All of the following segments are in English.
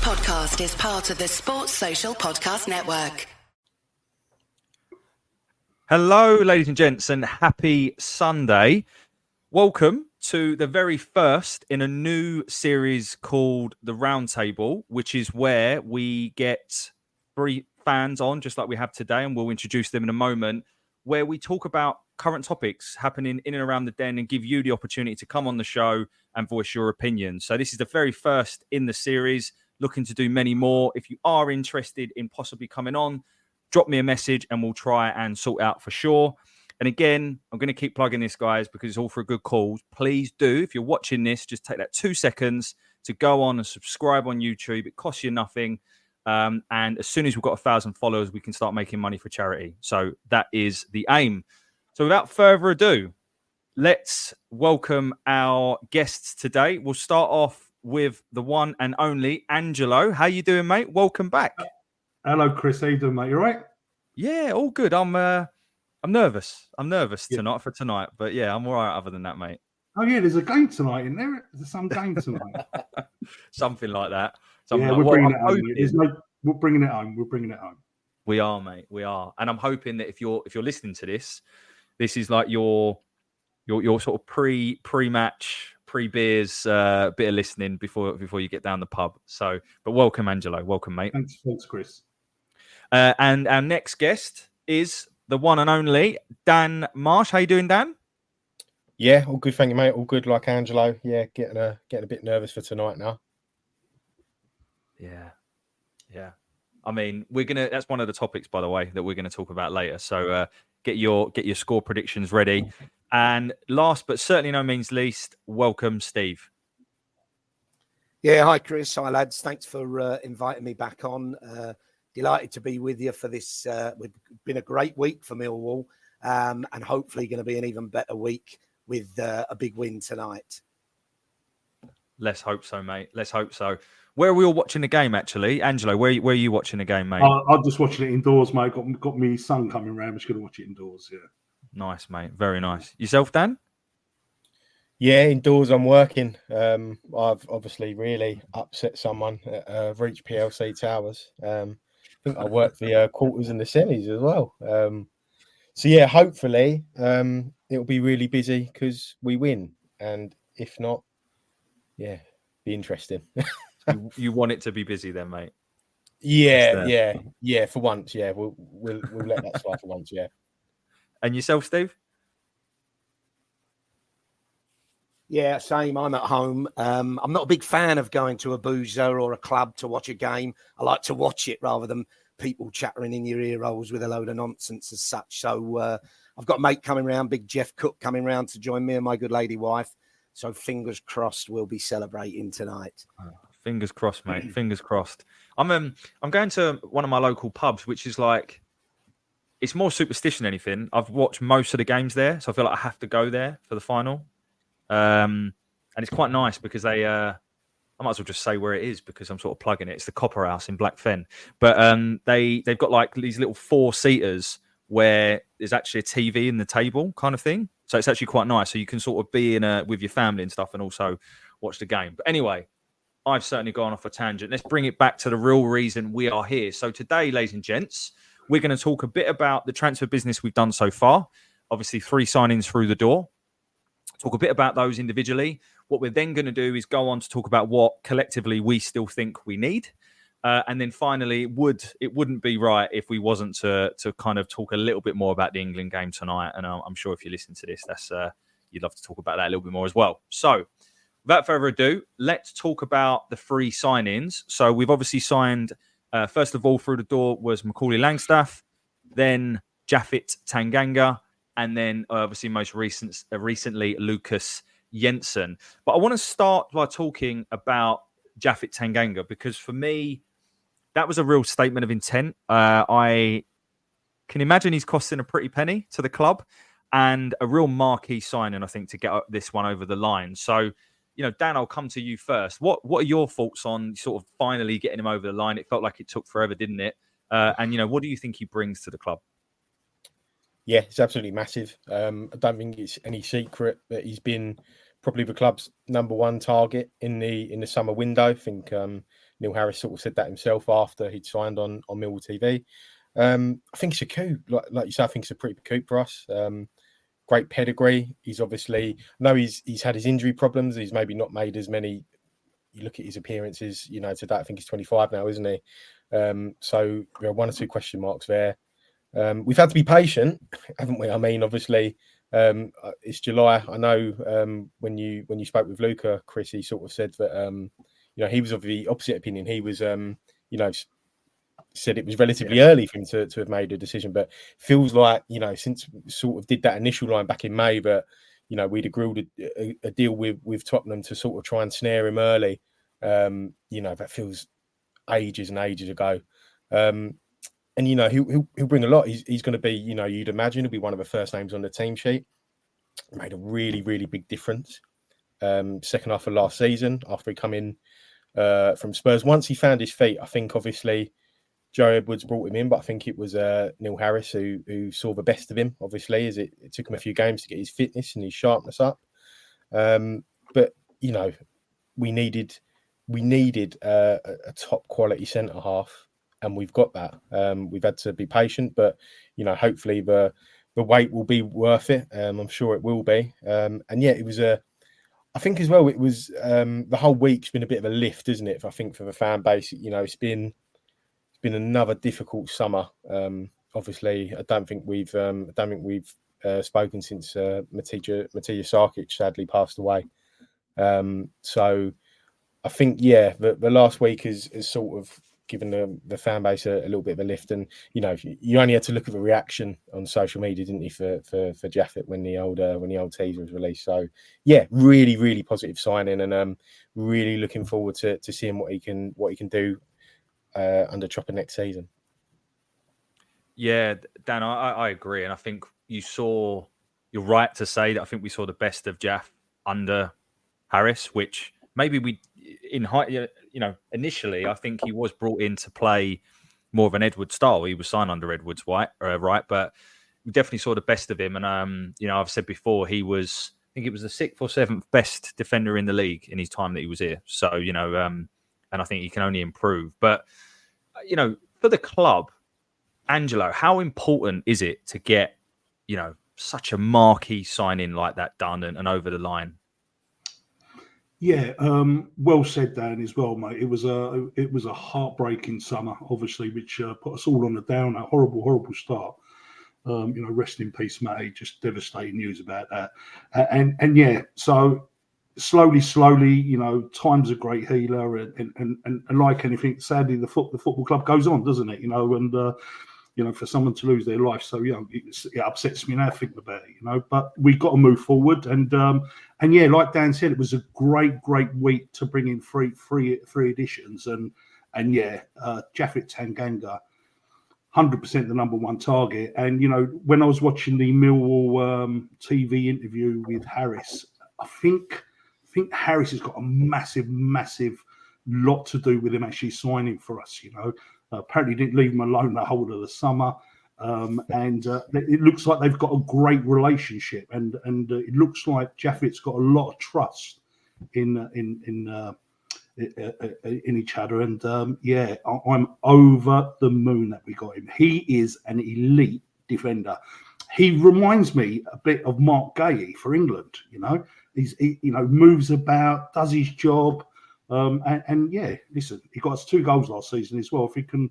podcast is part of the Sports Social Podcast Network. Hello, ladies and gents, and happy Sunday. Welcome to the very first in a new series called The Roundtable, which is where we get three fans on, just like we have today, and we'll introduce them in a moment, where we talk about current topics happening in and around the den and give you the opportunity to come on the show and voice your opinion. So this is the very first in the series, looking to do many more. If you are interested in possibly coming on, drop me a message and we'll try and sort out for sure. And again, I'm going to keep plugging this, guys, because it's all for a good cause. Please do, if you're watching this, just take that 2 seconds to go on and subscribe on YouTube. It costs you nothing. And as soon as we've got 1,000 followers, we can start making money for charity. So that is the aim. So without further ado, let's welcome our guests today. We'll start off with the one and only Angelo. How you doing, mate? Welcome back. Hello, Chris. How you doing, mate? You all right? Yeah, all good. I'm nervous. I'm nervous for tonight, but yeah, I'm all right other than that, mate. Oh yeah, there's a game tonight, isn't there? There's some game tonight. Something like that. We're bringing it home. We're bringing it home. We're bringing it home. We are, mate. We are, and I'm hoping that if you're listening to this is like your sort of pre-match, pre-beers bit of listening before you get down the pub. So, but welcome, Angelo. Welcome, mate. Thanks, Chris. And our next guest is the one and only Dan Marsh. How you doing, Dan? Yeah, all good, thank you, mate. All good, like Angelo. Yeah, getting a bit nervous for tonight now. Yeah. I mean, that's one of the topics, by the way, that we're gonna talk about later. So get your score predictions ready. And last but certainly no means least, welcome, Steve. Yeah, hi, Chris. Hi, lads. Thanks for inviting me back on. Delighted to be with you for this. It's been a great week for Millwall, and hopefully going to be an even better week with a big win tonight. Let's hope so, mate. Let's hope so. Where are we all watching the game, actually? Angelo, where are you watching the game, mate? I'm just watching it indoors, mate. Got me son coming around. I'm just going to watch it indoors, yeah. Nice, mate. Very nice. Yourself, Dan? Yeah, indoors I'm working. I've obviously really upset someone at Reach PLC Towers. I think I worked the quarters and the semis as well. So, yeah, hopefully it'll be really busy because we win. And if not, yeah, be interesting. You want it to be busy then, mate? Yeah. For once, yeah, we'll let that slide for once, yeah. And yourself, Steve? Yeah, same. I'm at home. I'm not a big fan of going to a boozer or a club to watch a game. I like to watch it rather than people chattering in your ear rolls with a load of nonsense as such. So I've got a mate coming round, Big Jeff Cook coming round to join me and my good lady wife. So fingers crossed we'll be celebrating tonight. Fingers crossed, mate. Fingers crossed. I'm going to one of my local pubs, which is like, it's more superstition than anything. I've watched most of the games there, so I feel like I have to go there for the final. And it's quite nice because they, I might as well just say where it is because I'm sort of plugging it. It's the Copper House in Blackfen. But they've got like these little 4-seaters where there's actually a TV in the table kind of thing. So it's actually quite nice. So you can sort of be with your family and stuff and also watch the game. But anyway, I've certainly gone off a tangent. Let's bring it back to the real reason we are here. So today, ladies and gents, we're going to talk a bit about the transfer business we've done so far. Obviously, 3 signings through the door. Talk a bit about those individually. What we're then going to do is go on to talk about what collectively we still think we need. And then finally, it wouldn't be right if we wasn't to kind of talk a little bit more about the England game tonight. And I'm sure if you listen to this, you'd love to talk about that a little bit more as well. So without further ado, let's talk about the 3 signings. So we've obviously signed, first of all, through the door was Macaulay Langstaff, then Japhet Tanganga, and then obviously most recently Lucas Jensen. But I want to start by talking about Japhet Tanganga because for me, that was a real statement of intent. I can imagine he's costing a pretty penny to the club and a real marquee signing, I think, to get this one over the line. So, Dan, I'll come to you first. What are your thoughts on sort of finally getting him over the line? It felt like it took forever, didn't it? And, what do you think he brings to the club? Yeah, it's absolutely massive. I don't think it's any secret that he's been probably the club's number one target in the summer window. I think Neil Harris sort of said that himself after he'd signed on Millwall TV. I think it's a coup. Like you said, I think it's a pretty big coup for us. Great pedigree. He's obviously, I know he's had his injury problems. He's maybe not made as many. You look at his appearances, today, I think he's 25 now, isn't he? So there are one or two question marks there. We've had to be patient, haven't we? I mean, obviously, it's July. I know when you spoke with Luca, Chris, he sort of said that he was of the opposite opinion. He was said it was relatively early for him to have made a decision, but feels like since we sort of did that initial line back in May, but we'd agreed a deal with Tottenham to sort of try and snare him early. That feels ages and ages ago. And he'll bring a lot. He's going to be, you'd imagine, he'll be one of the first names on the team sheet. Made a really, really big difference. Second half of last season, after he come in from Spurs, once he found his feet, I think obviously Joe Edwards brought him in, but I think it was Neil Harris who saw the best of him. Obviously, as it took him a few games to get his fitness and his sharpness up. But we needed a top quality centre half, and we've got that. We've had to be patient, but hopefully the wait will be worth it. I'm sure it will be. And yeah, it was I think as well, it was the whole week's been a bit of a lift, isn't it? I think for the fan base, it's been another difficult summer. Obviously, I don't think we've spoken since Matija Sarkic sadly passed away. So I think the last week has sort of given the fan base a little bit of a lift, and you only had to look at the reaction on social media, didn't you, for Jaffet when the old teaser was released. So yeah, really, really positive signing, and really looking forward to seeing what he can do under Chopper next season. Yeah, Dan, I agree, and I think you're right to say that I think we saw the best of Jaff under Harris, which maybe initially I think he was brought in to play more of an Edwards style. He was signed under Edwards, right? But we definitely saw the best of him, and I've said before he was, I think it was the 6th or 7th best defender in the league in his time that he was here. So and I think he can only improve. But for the club, Angelo, how important is it to get such a marquee signing like that done and over the line? Yeah, well said, Dan, as well, mate. It was a heartbreaking summer, obviously, which put us all on a downer. Horrible start. Rest in peace, Matty. Just devastating news about that. And yeah, so slowly, time's a great healer, and like anything, sadly, the football club goes on, doesn't it? And for someone to lose their life, so it upsets me now thinking about it. But we've got to move forward, and yeah, like Dan said, it was a great week to bring in three additions, and yeah, Jaffet Tanganga, 100% the number one target. And when I was watching the Millwall TV interview with Harris, I think Harris has got a massive lot to do with him actually signing for us. Apparently didn't leave him alone the whole of the summer, and it looks like they've got a great relationship, and it looks like Jaffet's got a lot of trust in each other, and yeah, I'm over the moon that we got him. He is an elite defender. He reminds me a bit of Mark Gahey for England. He moves about, does his job. And yeah, listen, he got us 2 goals last season as well. If he can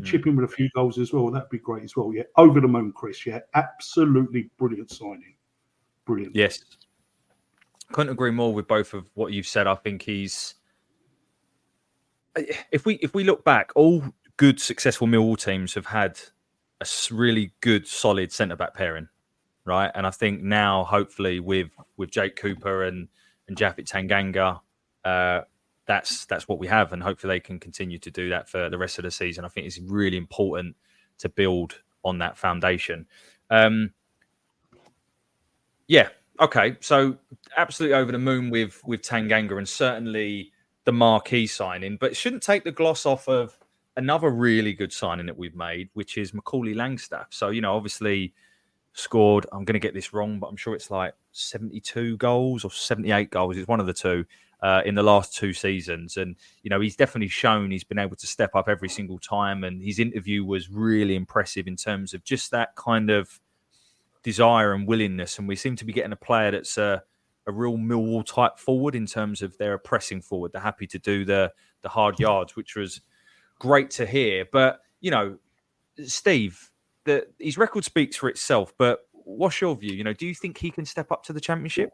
chip in with a few goals as well, that'd be great as well. Yeah, over the moon, Chris. Yeah, absolutely brilliant signing. Brilliant. Yes, couldn't agree more with both of what you've said. I think he's. If we look back, all good, successful Millwall teams have had a really good, solid centre back pairing, right? And I think now, hopefully, with Jake Cooper and Jaffet Tanganga. That's what we have, and hopefully they can continue to do that for the rest of the season. I think it's really important to build on that foundation. Yeah, okay. So absolutely over the moon with Tanganga, and certainly the marquee signing, but it shouldn't take the gloss off of another really good signing that we've made, which is Macaulay Langstaff. So obviously scored, I'm going to get this wrong, but I'm sure it's like 72 goals or 78 goals. It's one of the two in the last 2 seasons. And, he's definitely shown he's been able to step up every single time. And his interview was really impressive in terms of just that kind of desire and willingness. And we seem to be getting a player that's a real Millwall type forward in terms of they're a pressing forward. They're happy to do the hard yards, which was great to hear. But, Steve, his record speaks for itself, but what's your view? Do you think he can step up to the Championship?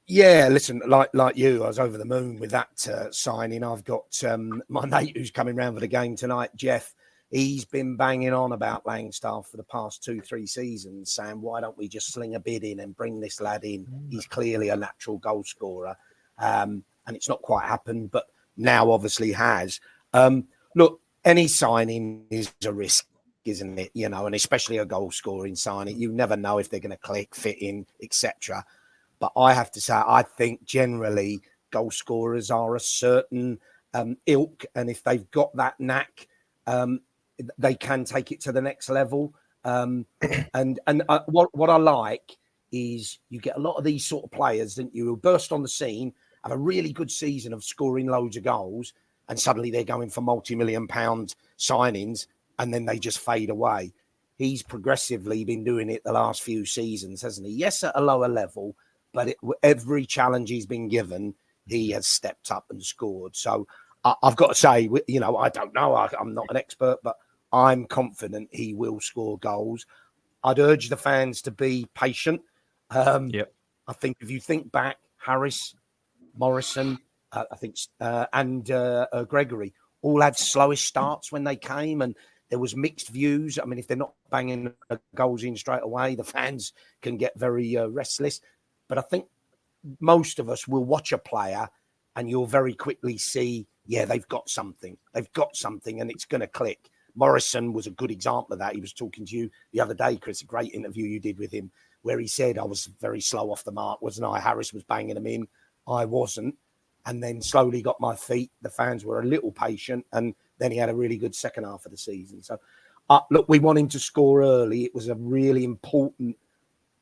Yeah, listen, like you, I was over the moon with that signing. I've got my mate who's coming round for the game tonight, Jeff. He's been banging on about Langstaff for the past 2-3 seasons, saying, why don't we just sling a bid in and bring this lad in? He's clearly a natural goal scorer. And it's not quite happened, but now obviously has. Look, any signing is a risk, isn't it? And especially a goal scoring signing. You never know if they're going to click, fit in, etc. But I have to say, I think generally goal scorers are a certain ilk. And if they've got that knack, they can take it to the next level. And what I like is you get a lot of these sort of players, don't you, who burst on the scene, have a really good season of scoring loads of goals, and suddenly they're going for multi-million-pound signings, and then they just fade away. He's progressively been doing it the last few seasons, hasn't he? Yes, at a lower level, but every challenge he's been given, he has stepped up and scored. So I've got to say, I don't know. I'm not an expert, but I'm confident he will score goals. I'd urge the fans to be patient. I think if you think back, Harris, Morrison, and Gregory all had slowish starts when they came, and there was mixed views. I mean, if they're not banging goals in straight away, the fans can get very restless. But I think most of us will watch a player and you'll very quickly see, they've got something. They've got something and it's going to click. Morrison was a good example of that. He was talking to you the other day, Chris, a great interview you did with him, where he said, I was very slow off the mark, wasn't I? Harris was banging them in. I wasn't. And then slowly got my feet. The fans were a little patient. And then he had a really good second half of the season. So, look, we want him to score early. It was a really important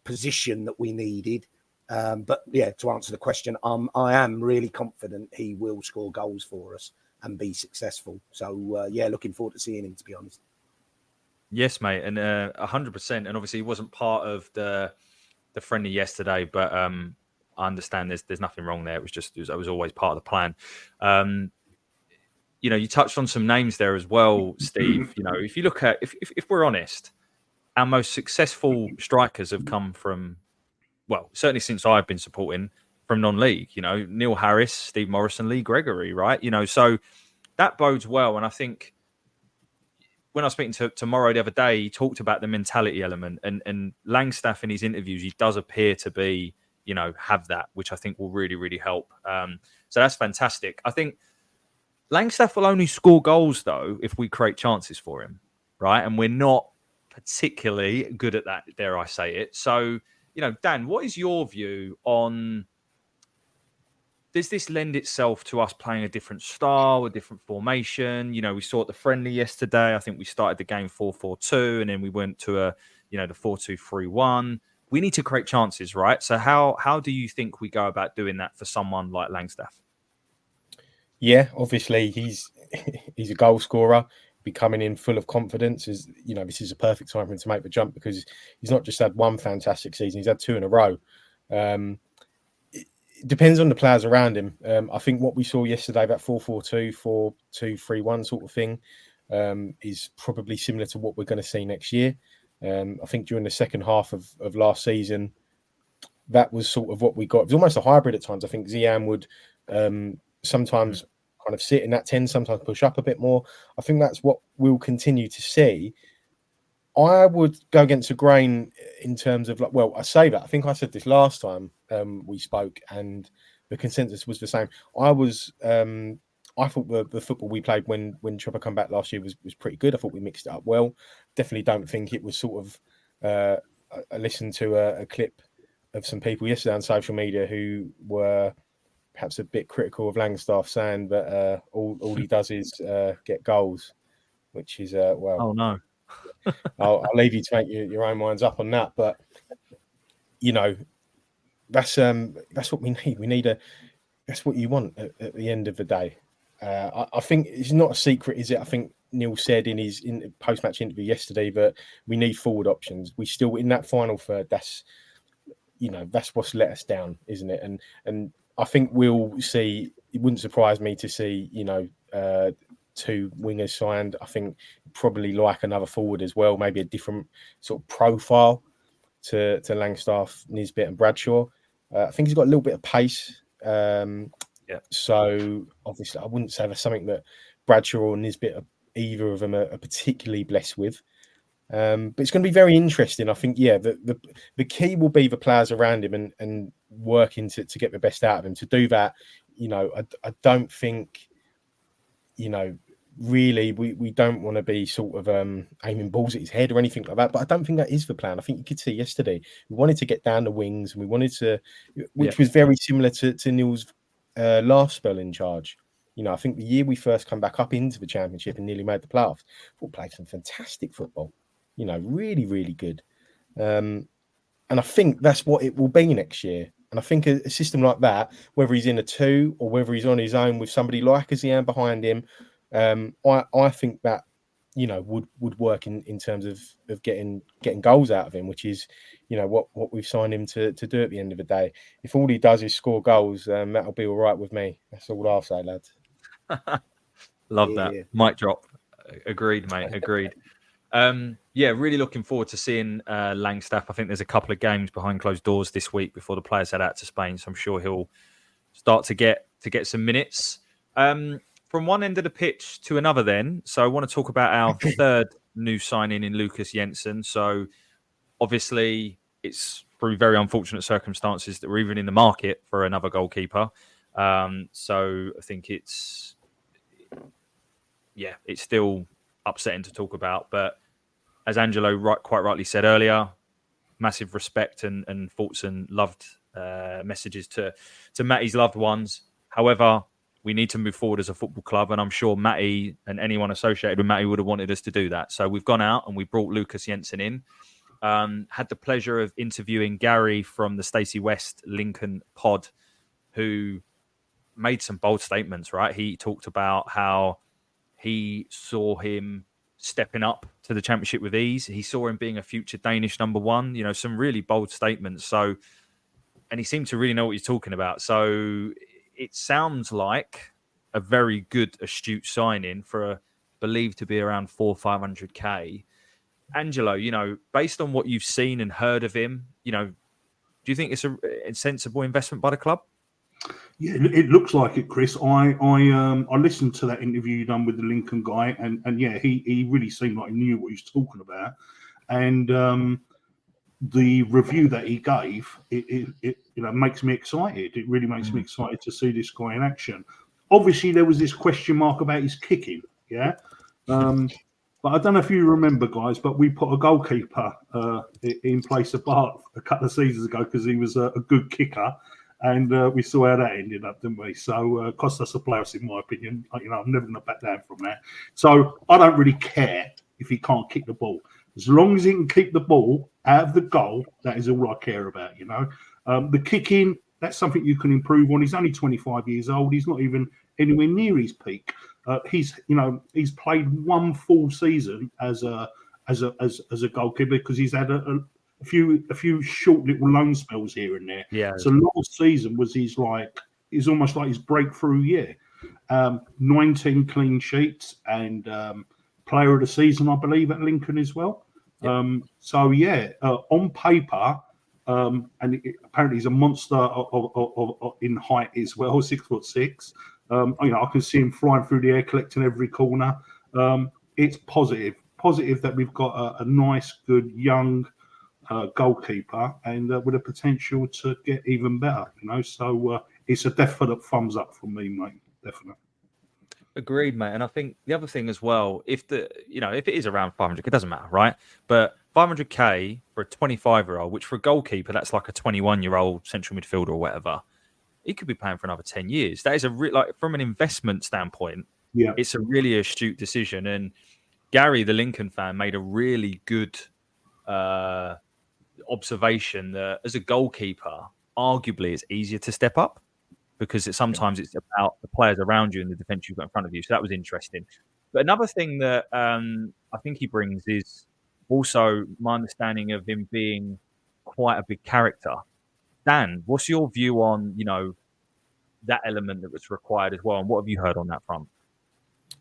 position that we needed. But to answer the question, I am really confident he will score goals for us and be successful. So, looking forward to seeing him, to be honest. Yes, mate, and 100%. And obviously, he wasn't part of the friendly yesterday, but I understand there's nothing wrong there. It was always part of the plan. You touched on some names there as well, Steve. If you look at, if we're honest, our most successful strikers have come from, well, certainly since I've been supporting, from non-league. Neil Harris, Steve Morrison, Lee Gregory, right? So that bodes well. And I think when I was speaking to Morrow the other day, he talked about the mentality element, and Langstaff in his interviews, he does appear to be, have that, which I think will really, really help. So that's fantastic. I think Langstaff will only score goals, though, if we create chances for him, right? And we're not particularly good at that, dare I say it. So, Dan, what is your view on, does this lend itself to us playing a different style, a different formation? We saw at the friendly yesterday. I think we started the game 4-4-2, and then we went to the 4-2-3-1. We need to create chances, right? So how do you think we go about doing that for someone like Langstaff? Yeah, obviously he's a goal scorer, be coming in full of confidence. This is a perfect time for him to make the jump, because he's not just had one fantastic season, he's had 2 in a row. It depends on the players around him. I think what we saw yesterday, that 4-4-2, 4-2-3-1 sort of thing, is probably similar to what we're going to see next year. I think during the second half of last season, that was sort of what we got. It was almost a hybrid at times. I think Zian would sometimes kind of sit in that 10, sometimes push up a bit more. I think that's what we'll continue to see. I would go against the grain in terms of, I say that. I think I said this last time we spoke, and the consensus was the same. I thought the football we played when Trevor come back last year was pretty good. I thought we mixed it up well. Definitely don't think it was sort of. I listened to a clip of some people yesterday on social media who were perhaps a bit critical of Langstaff, saying that all he does is get goals, which is Oh no. I'll leave you to make your own minds up on that. But that's what we need. That's what you want at the end of the day. I think it's not a secret, is it? I think Neil said in his post-match interview yesterday that we need forward options. We still in that final third. That's what's let us down, isn't it? And I think we'll see. It wouldn't surprise me to see 2 wingers signed. I think probably like another forward as well, maybe a different sort of profile to Langstaff, Nisbet, and Bradshaw. I think he's got a little bit of pace. So obviously, I wouldn't say that's something that Bradshaw or Nisbet, either of them, are particularly blessed with. But it's going to be very interesting. I think, the key will be the players around him and working to get the best out of him. To do that, I don't think, really, we don't want to be sort of aiming balls at his head or anything like that. But I don't think that is the plan. I think you could see yesterday, we wanted to get down the wings and we wanted to, which was very similar to Neil's last spell in charge. I think the year we first come back up into the Championship and nearly made the playoffs, we played some fantastic football. Really, really good. And I think that's what it will be next year. And I think a system like that, whether he's in a 2 or whether he's on his own with somebody like Azian behind him, I think that, would work in terms of getting goals out of him, which is, what we've signed him to do at the end of the day. If all he does is score goals, that'll be all right with me. That's all I'll say, lads. Love that. Mic drop. Agreed, mate. Agreed. Really looking forward to seeing Langstaff. I think there's a couple of games behind closed doors this week before the players head out to Spain, so I'm sure he'll start to get some minutes. From one end of the pitch to another then, so I want to talk about our third new signing in Lucas Jensen. So obviously it's through very unfortunate circumstances that we're even in the market for another goalkeeper. So I think it's still upsetting to talk about, but as Angelo quite rightly said earlier, massive respect and thoughts and loved messages to Matty's loved ones. However, we need to move forward as a football club, and I'm sure Matty and anyone associated with Matty would have wanted us to do that. So we've gone out and we brought Lucas Jensen in. Had the pleasure of interviewing Gary from the Stacey West Lincoln pod, who made some bold statements, right? He talked about how he saw him stepping up to the Championship with ease. He saw him being a future Danish number 1, some really bold statements. So, and he seemed to really know what he's talking about. So it sounds like a very good, astute signing for believed to be around 400-500K. Angelo, based on what you've seen and heard of him, do you think it's a sensible investment by the club? Yeah, it looks like it, Chris. I listened to that interview you done with the Lincoln guy, and he really seemed like he knew what he was talking about. And the review that he gave, it makes me excited. It really makes me excited to see this guy in action. Obviously, there was this question mark about his kicking, but I don't know if you remember, guys, but we put a goalkeeper in place of Bart a couple of seasons ago because he was a good kicker. And we saw how that ended up, didn't we? So cost us a playoffs, in my opinion. I'm never going to back down from that. So I don't really care if he can't kick the ball. As long as he can keep the ball out of the goal, that is all I care about, The kicking, that's something you can improve on. He's only 25 years old. He's not even anywhere near his peak. He's played one full season as a goalkeeper because he's had a few short little loan spells here and there. Yeah. So last season was he's almost like his breakthrough year. 19 clean sheets and player of the season, I believe, at Lincoln as well. Yep. On paper, and apparently he's a monster of in height as well, 6'6". I can see him flying through the air, collecting every corner. It's positive that we've got a nice, good, young goalkeeper and with a potential to get even better, So it's a definite thumbs up from me, mate. Definitely. Agreed, mate. And I think the other thing as well, if it is around 500, it doesn't matter, right? But 500K for a 25-year-old, which for a goalkeeper, that's like a 21-year-old central midfielder or whatever, he could be playing for another 10 years. That is from an investment standpoint, it's a really astute decision. And Gary, the Lincoln fan, made a really good observation that as a goalkeeper, arguably it's easier to step up because sometimes it's about the players around you and the defence you've got in front of you. So that was interesting. But another thing that I think he brings is also my understanding of him being quite a big character. Dan, what's your view on, that element that was required as well? And what have you heard on that front?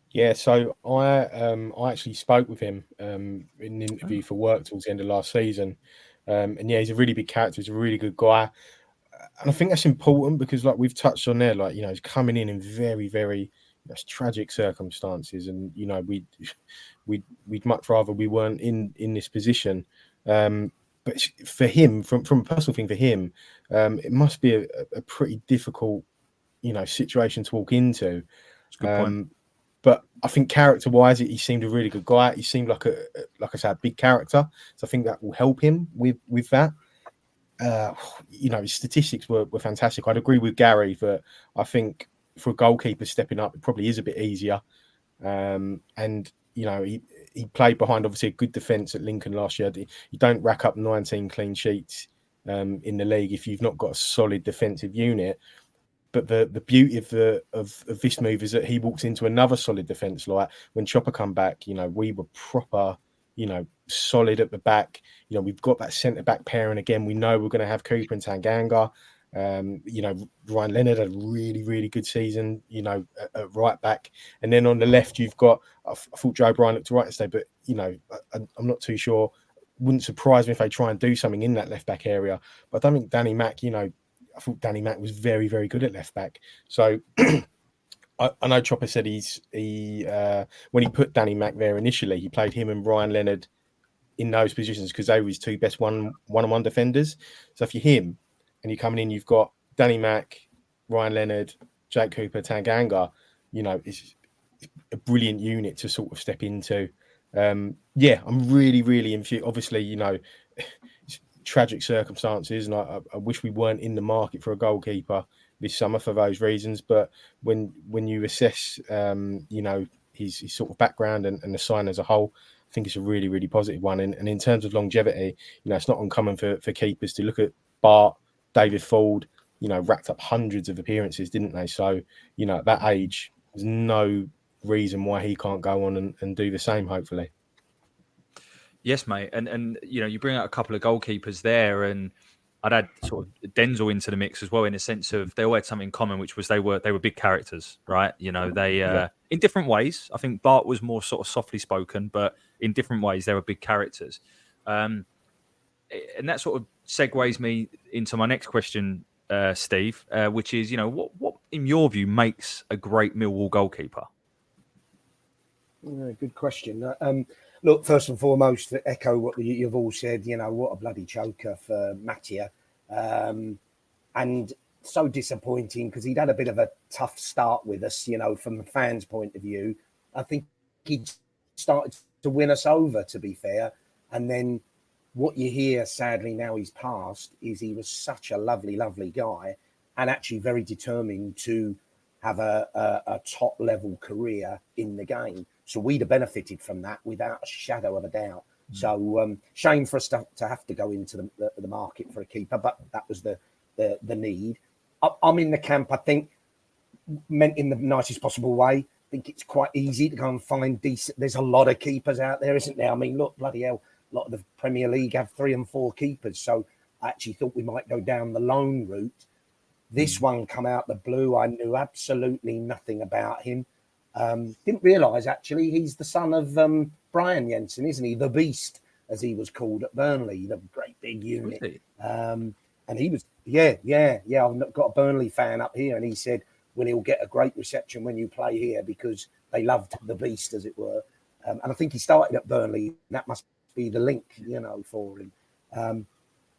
Yeah, so I actually spoke with him in an interview for work towards the end of last season. And yeah, he's a really big character. He's a really good guy. And I think that's important because, like we've touched on there, like, he's coming in very, very tragic circumstances. And, we'd much rather we weren't in this position. But for him, from a personal thing for him, it must be a pretty difficult, situation to walk into. That's a good point. But I think character-wise, he seemed a really good guy. He seemed like a big character. So I think that will help him with that. His statistics were fantastic. I'd agree with Gary that I think for a goalkeeper stepping up, it probably is a bit easier. And he played behind obviously a good defence at Lincoln last year. You don't rack up 19 clean sheets in the league if you've not got a solid defensive unit. But the beauty of this move is that he walks into another solid defence. Like when Chopper come back, we were proper, solid at the back. We've got that centre back pairing again. We know we're going to have Cooper and Tanganga. Ryan Leonard had a really, really good season, at right back. And then on the left, you've got, I thought Joe Bryan looked right today, but, I'm not too sure. Wouldn't surprise me if they try and do something in that left back area. But I don't think Danny Mack, I thought Danny Mack was very, very good at left back. So I know Chopper said when he put Danny Mack there initially, he played him and Ryan Leonard in those positions because they were his two best one-on-one defenders. So if you're him and you're coming in, you've got Danny Mack, Ryan Leonard, Jake Cooper, Tanganga, it's a brilliant unit to sort of step into. I'm really, really infused. Obviously, tragic circumstances, and I wish we weren't in the market for a goalkeeper this summer for those reasons. But when you assess, his sort of background and the sign as a whole, I think it's a really, really positive one. And in terms of longevity, it's not uncommon for keepers to look at Bart, David Ford, racked up hundreds of appearances, didn't they? So, at that age, there's no reason why he can't go on and do the same, hopefully. Yes, mate. And you bring out a couple of goalkeepers there, and I'd add sort of Denzel into the mix as well, in a sense of they all had something in common, which was they were big characters, right? They in different ways. I think Bart was more sort of softly spoken, but in different ways they were big characters. And that sort of segues me into my next question, Steve, which is, what in your view makes a great Millwall goalkeeper? Good question. Look, first and foremost, to echo what you've all said, what a bloody choker for Mattia. And so disappointing because he'd had a bit of a tough start with us, from the fans' point of view. I think he started to win us over, to be fair. And then what you hear, sadly, now he's passed, is he was such a lovely, lovely guy and actually very determined to have a top-level career in the game. So we'd have benefited from that without a shadow of a doubt. So shame for us to have to go into the market for a keeper, but that was the need. I'm in the camp, I think, meant in the nicest possible way. I think it's quite easy to go and find decent. There's a lot of keepers out there, isn't there? I mean, look, bloody hell, a lot of the Premier League have 3 and 4 keepers. So I actually thought we might go down the loan route. This one come out the blue. I knew absolutely nothing about him. Didn't realise, actually, he's the son of Brian Jensen, isn't he? The Beast, as he was called at Burnley, the great big unit. And he was, I've got a Burnley fan up here, and he said, well, he'll get a great reception when you play here because they loved the Beast, as it were. And I think he started at Burnley. That must be the link, for him.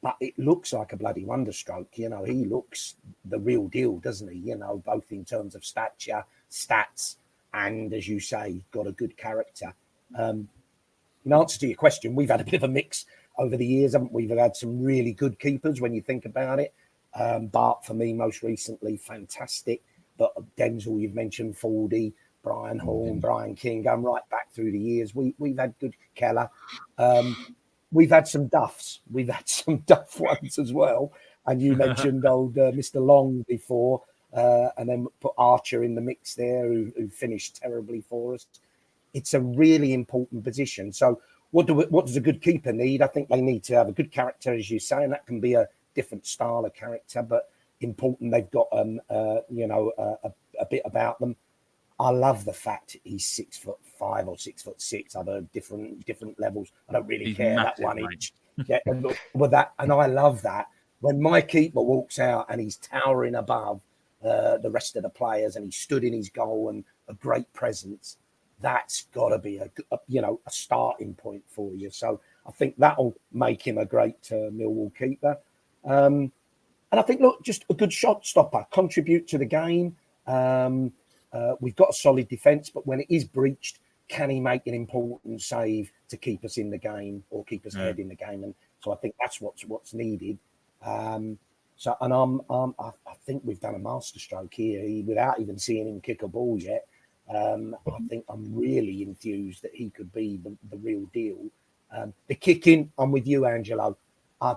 But it looks like a bloody wonderstroke. He looks the real deal, doesn't he? Both in terms of stature, stats, and, as you say, got a good character. In answer to your question, we've had a bit of a mix over the years, haven't we? We've had some really good keepers when you think about it. Bart, for me, most recently, fantastic. But Denzel, you've mentioned, Fordy, Brian Hall, Brian King, going right back through the years. We've had good Keller. We've had some duffs. We've had some duff ones as well. And you mentioned old Mr. Long before, and then put Archer in the mix there, who finished terribly for us. It's a really important position. So what does a good keeper need? I think they need to have a good character, as you say, and that can be a different style of character, but important they've got a bit about them. I love the fact he's 6'5" or 6'6". I've heard different levels. I don't really care massive, that one inch. Yeah, and I love that. When my keeper walks out and he's towering above the rest of the players and he stood in his goal and a great presence, that's got to be a starting point for you. So I think that'll make him a great Millwall keeper. And I think, look, just a good shot stopper, contribute to the game. We've got a solid defence, but when it is breached, can he make an important save to keep us in the game or keep us ahead in the game? And so I think that's what's needed. I think we've done a masterstroke here without even seeing him kick a ball yet. I think I'm really enthused that he could be the real deal. The kicking, I'm with you, Angelo. I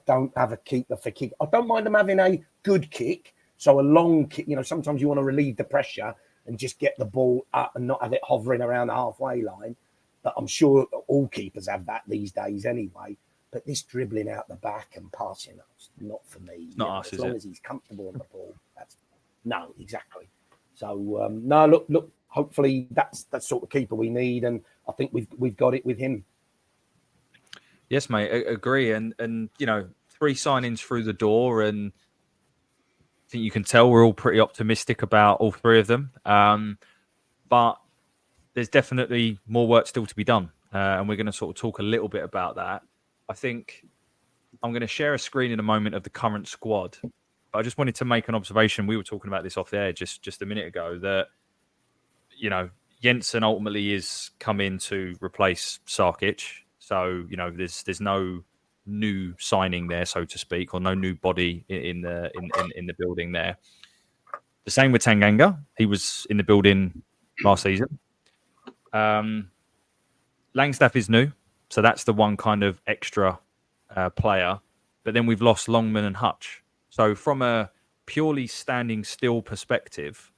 don't have a keeper for kick. I don't mind them having a good kick. So a long kick, sometimes you want to relieve the pressure and just get the ball up and not have it hovering around the halfway line. But I'm sure all keepers have that these days anyway. But this dribbling out the back and passing, that's not for me. Not us, as long as he's comfortable on the ball. No, exactly. So look. Hopefully that's the sort of keeper we need, and I think we've got it with him. Yes, mate, I agree. And 3 signings through the door, and I think you can tell we're all pretty optimistic about all 3 of them. But there's definitely more work still to be done, and we're going to sort of talk a little bit about that. I think I'm going to share a screen in a moment of the current squad. But I just wanted to make an observation. We were talking about this off the air just a minute ago that, Jensen ultimately is come in to replace Sarkic. So, there's no new signing there, so to speak, or no new body in the building there. The same with Tanganga. He was in the building last season. Langstaff is new. So that's the one kind of extra player. But then we've lost Longman and Hutch. So from a purely standing still perspective,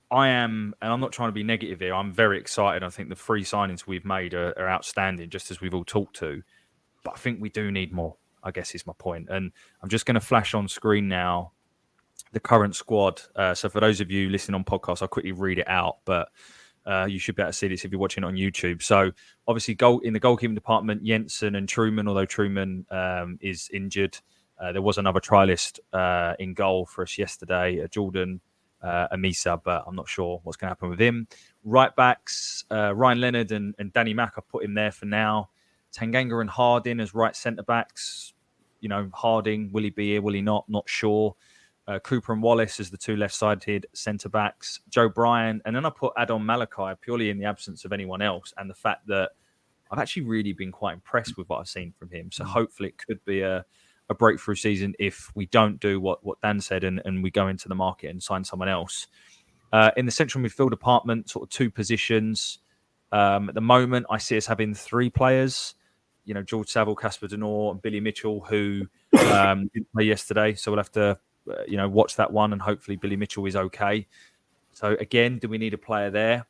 and I'm not trying to be negative here, I'm very excited. I think the 3 signings we've made are outstanding, just as we've all talked to. But I think we do need more, I guess is my point. And I'm just going to flash on screen now the current squad. So for those of you listening on podcasts, I'll quickly read it out. But you should be able to see this if you're watching it on YouTube. So obviously in the goalkeeping department, Jensen and Truman, although Truman is injured. There was another trialist in goal for us yesterday, Jordan Amisa, but I'm not sure what's going to happen with him. Right backs, Ryan Leonard and Danny Mack, I've put him there for now. Tanganga and Harding as right centre backs. Harding, will he be here? Will he not? Not sure. Cooper and Wallace as the 2 left-sided centre backs. Joe Bryan, and then I put Adon Malachi purely in the absence of anyone else, and the fact that I've actually really been quite impressed with what I've seen from him. So hopefully it could be a breakthrough season if we don't do what Dan said and we go into the market and sign someone else. In the central midfield department, sort of 2 positions. At the moment, I see us having 3 players. George Saville, Casper Denor, and Billy Mitchell, who didn't play yesterday. So we'll have to, watch that one, and hopefully Billy Mitchell is okay. So again, do we need a player there?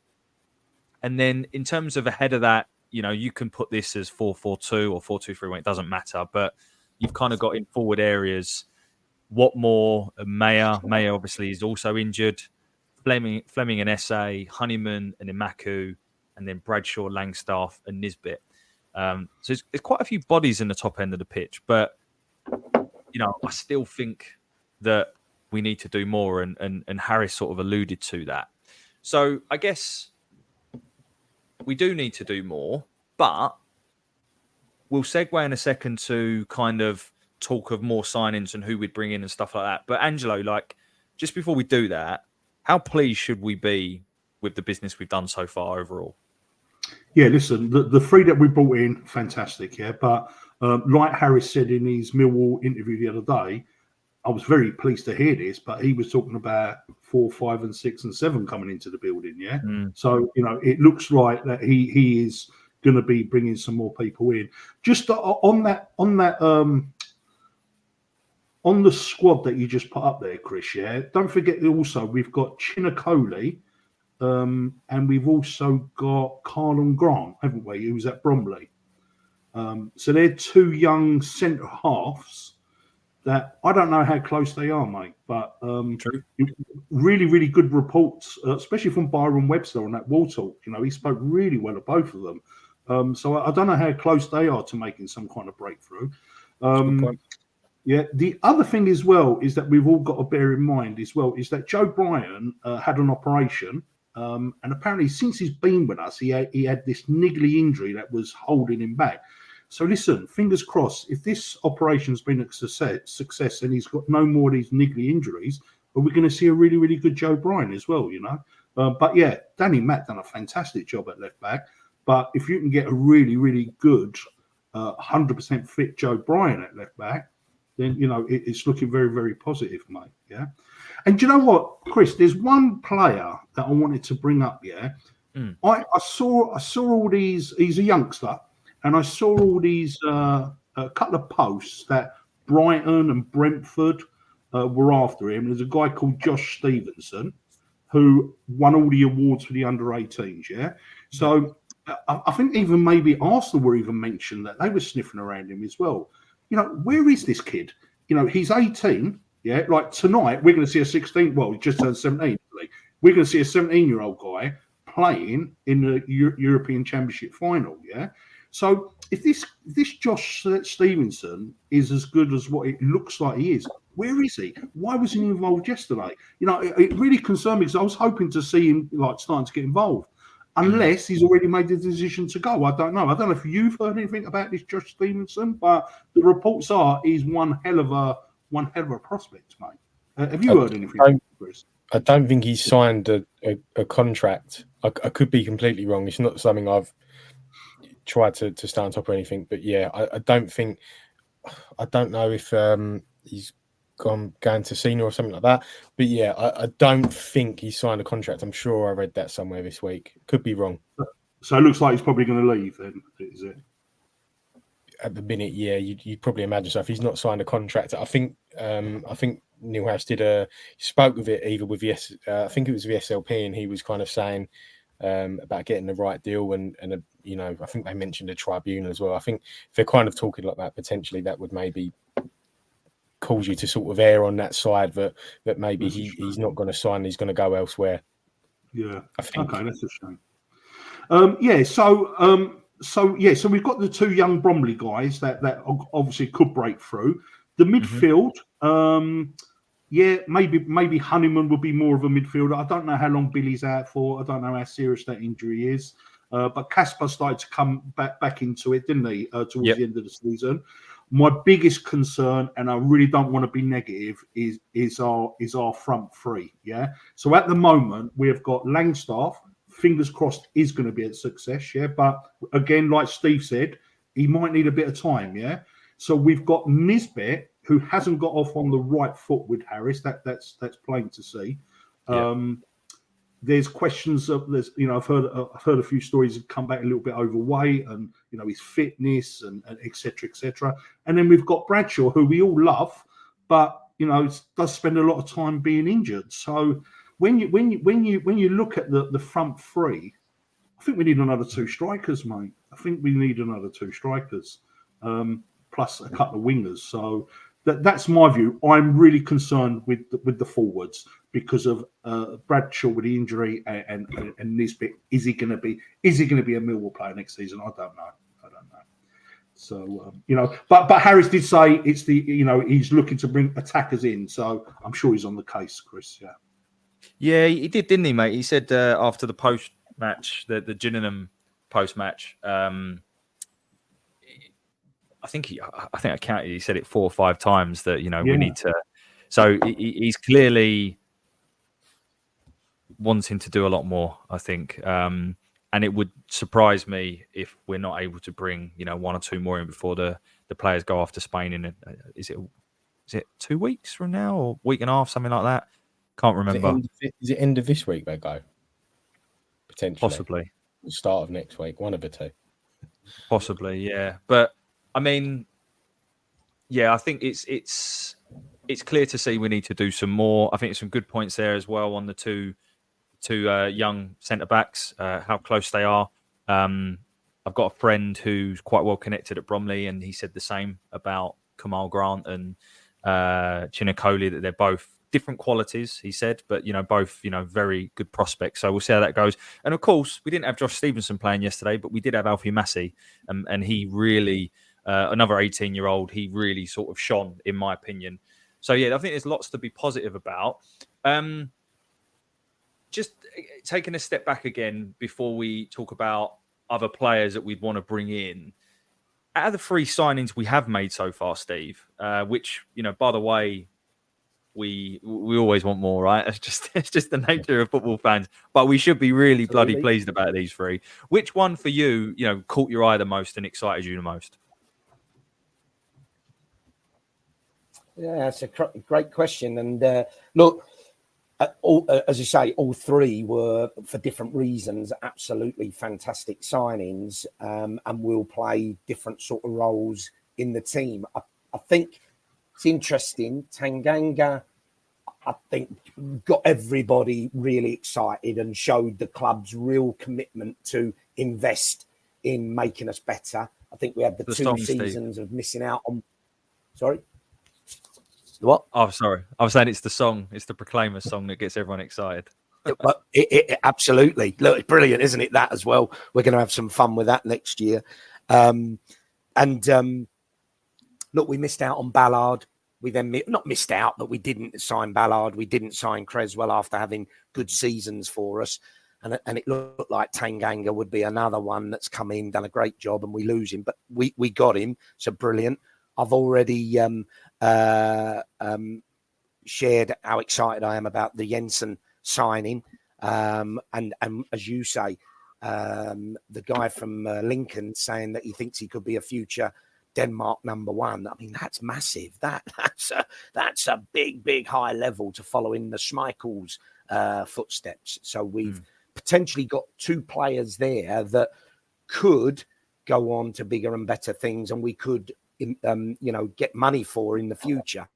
And then in terms of ahead of that, you can put this as 4-4-2 or 4-2-3-1. It doesn't matter, but you've kind of got in forward areas Watmore and Mayer. Mayer obviously is also injured. Fleming and Essay, Honeyman and Imaku, and then Bradshaw, Langstaff and Nisbet. So there's quite a few bodies in the top end of the pitch, but I still think that we need to do more, and Harris sort of alluded to that. So I guess we do need to do more, but we'll segue in a second to kind of talk of more signings and who we'd bring in and stuff like that. But Angelo, just before we do that, how pleased should we be with the business we've done so far overall? Yeah, listen, the 3 that we brought in, fantastic, yeah. But like Harris said in his Millwall interview the other day, I was very pleased to hear this, but he was talking about 4, 5, and 6 and 7 coming into the building. Yeah. So, it looks like that he is going to be bringing some more people in. Just on the squad that you just put up there, Chris. Yeah. Don't forget also we've got Chinakoli, and we've also got Carlon Grant, haven't we? Who's at Bromley. So they're 2 young centre halves that I don't know how close they are, mate. But True. Really, really good reports, especially from Byron Webster on that Wall Talk. He spoke really well of both of them. So I don't know how close they are to making some kind of breakthrough. Yeah. The other thing as well is that we've all got to bear in mind as well is that Joe Bryan had an operation. And apparently, since he's been with us, he had this niggly injury that was holding him back. So listen, fingers crossed, if this operation's been a success and he's got no more of these niggly injuries, but we're going to see a really, really good Joe Bryan as well, But yeah, Danny Matt done a fantastic job at left back. But if you can get a really, really good 100% fit Joe Bryan at left back, then, it's looking very, very positive, mate. Yeah. And do you know what, Chris? There's one player that I wanted to bring up. Yeah, I saw all these. He's a youngster, and I saw all these a couple of posts that Brighton and Brentford were after him. There's a guy called Josh Stevenson who won all the awards for the under-18s. Yeah, so I think even maybe Arsenal were even mentioned that they were sniffing around him as well. Where is this kid? He's 18. Yeah, like tonight, we're going to see a 16. Well, he just turned 17. We're going to see a 17-year-old guy playing in the European Championship final. Yeah, so if this Josh Stevenson is as good as what it looks like he is, where is he? Why wasn't he involved yesterday? It really concerned me because I was hoping to see him starting to get involved. Unless he's already made the decision to go. I don't know. I don't know if you've heard anything about this Josh Stevenson, but the reports are he's one hell of a prospect, mate. Have you heard anything, Chris? I don't think he's signed a contract. I could be completely wrong. It's not something I've tried to stay on top of anything. But yeah, I don't think. I don't know if he's going to senior or something like that. But yeah, I don't think he signed a contract. I'm sure I read that somewhere this week. Could be wrong. So it looks like he's probably going to leave then, is it? At the minute, yeah, you'd probably imagine so. If he's not signed a contract, I think Neil House spoke with it either with I think it was the SLP, and he was kind of saying about getting the right deal, and I think they mentioned a tribunal as well. I think if they're kind of talking like that, potentially that would maybe cause you to sort of err on that side that maybe he's not going to sign, he's going to go elsewhere. Yeah, I think. Okay, that's a shame. So we've got the 2 young Bromley guys that obviously could break through. The midfield, maybe Honeyman would be more of a midfielder. I don't know how long Billy's out for. I don't know how serious that injury is. But Casper started to come back into it, didn't he, towards the end of the season? My biggest concern, and I really don't want to be negative, is our front 3. Yeah. So at the moment we have got Langstaff. Fingers crossed is going to be a success. Yeah. But again, like Steve said, he might need a bit of time. Yeah. So we've got Nisbet, who hasn't got off on the right foot with Harris. That's plain to see. There's questions of this. I've heard a few stories have come back a little bit overweight, and his fitness and et cetera, et cetera. And then we've got Bradshaw, who we all love, but does spend a lot of time being injured. So when you look at the front 3, I think we need another 2 strikers, mate. I think we need another 2 strikers, plus a couple of wingers. So that's my view. I'm really concerned with the forwards because of Bradshaw with the injury and Nisbet. Is he going to be a Millwall player next season? I don't know. So but Harris did say it's he's looking to bring attackers in. So I'm sure he's on the case, Chris. Yeah, he did, didn't he, mate? He said after the post match, the Gillingham post match. I think I counted. He said it 4 or 5 times that we need to. So he's clearly wanting to do a lot more, I think, and it would surprise me if we're not able to bring 1 or 2 more in before the players go off to Spain. In is it is it 2 weeks from now or week and a half, something like that? Can't remember. Is it end of this week they go? Potentially. Possibly. Start of next week, one of the two. Possibly, yeah. But I mean, yeah, I think it's clear to see we need to do some more. I think there's some good points there as well on the two young centre backs, how close they are. I've got a friend who's quite well connected at Bromley, and he said the same about Kamal Grant and Chinakoli, that they're both different qualities, he said, but both very good prospects. So we'll see how that goes. And of course, we didn't have Josh Stevenson playing yesterday, but we did have Alfie Massey, and he really, another 18-year-old, he really sort of shone, in my opinion. So yeah, I think there's lots to be positive about. Just taking a step back again before we talk about other players that we'd want to bring in. Out of the 3 signings we have made so far, Steve, which, by the way, we always want more, right? It's just the nature of football fans. But we should be really bloody pleased about these 3. Which one for you, caught your eye the most and excited you the most? Yeah, that's a great question. And look, as you say, all 3 were, for different reasons, absolutely fantastic signings, and will play different sort of roles in the team. I think it's interesting. Tanganga, I think, got everybody really excited and showed the club's real commitment to invest in making us better. I think we had the 2 seasons Steve. Of missing out on. Sorry? What? Oh, sorry. I was saying it's the song. It's the Proclaimers song that gets everyone excited. It absolutely. Look, it's brilliant, isn't it? That as well. We're going to have some fun with that next year. Look, we missed out on Ballard. We then not missed out, but we didn't sign Ballard. We didn't sign Creswell after having good seasons for us. And it looked like Tanganga would be another one that's come in, done a great job, and we lose him. But we got him. So brilliant. I've already shared how excited I am about the Jensen signing. And as you say, the guy from Lincoln saying that he thinks he could be a future Denmark #1. I mean, that's massive. That's a big high level to follow in the Schmeichel's footsteps. So we've potentially got 2 players there that could go on to bigger and better things, and we could get money for in the future.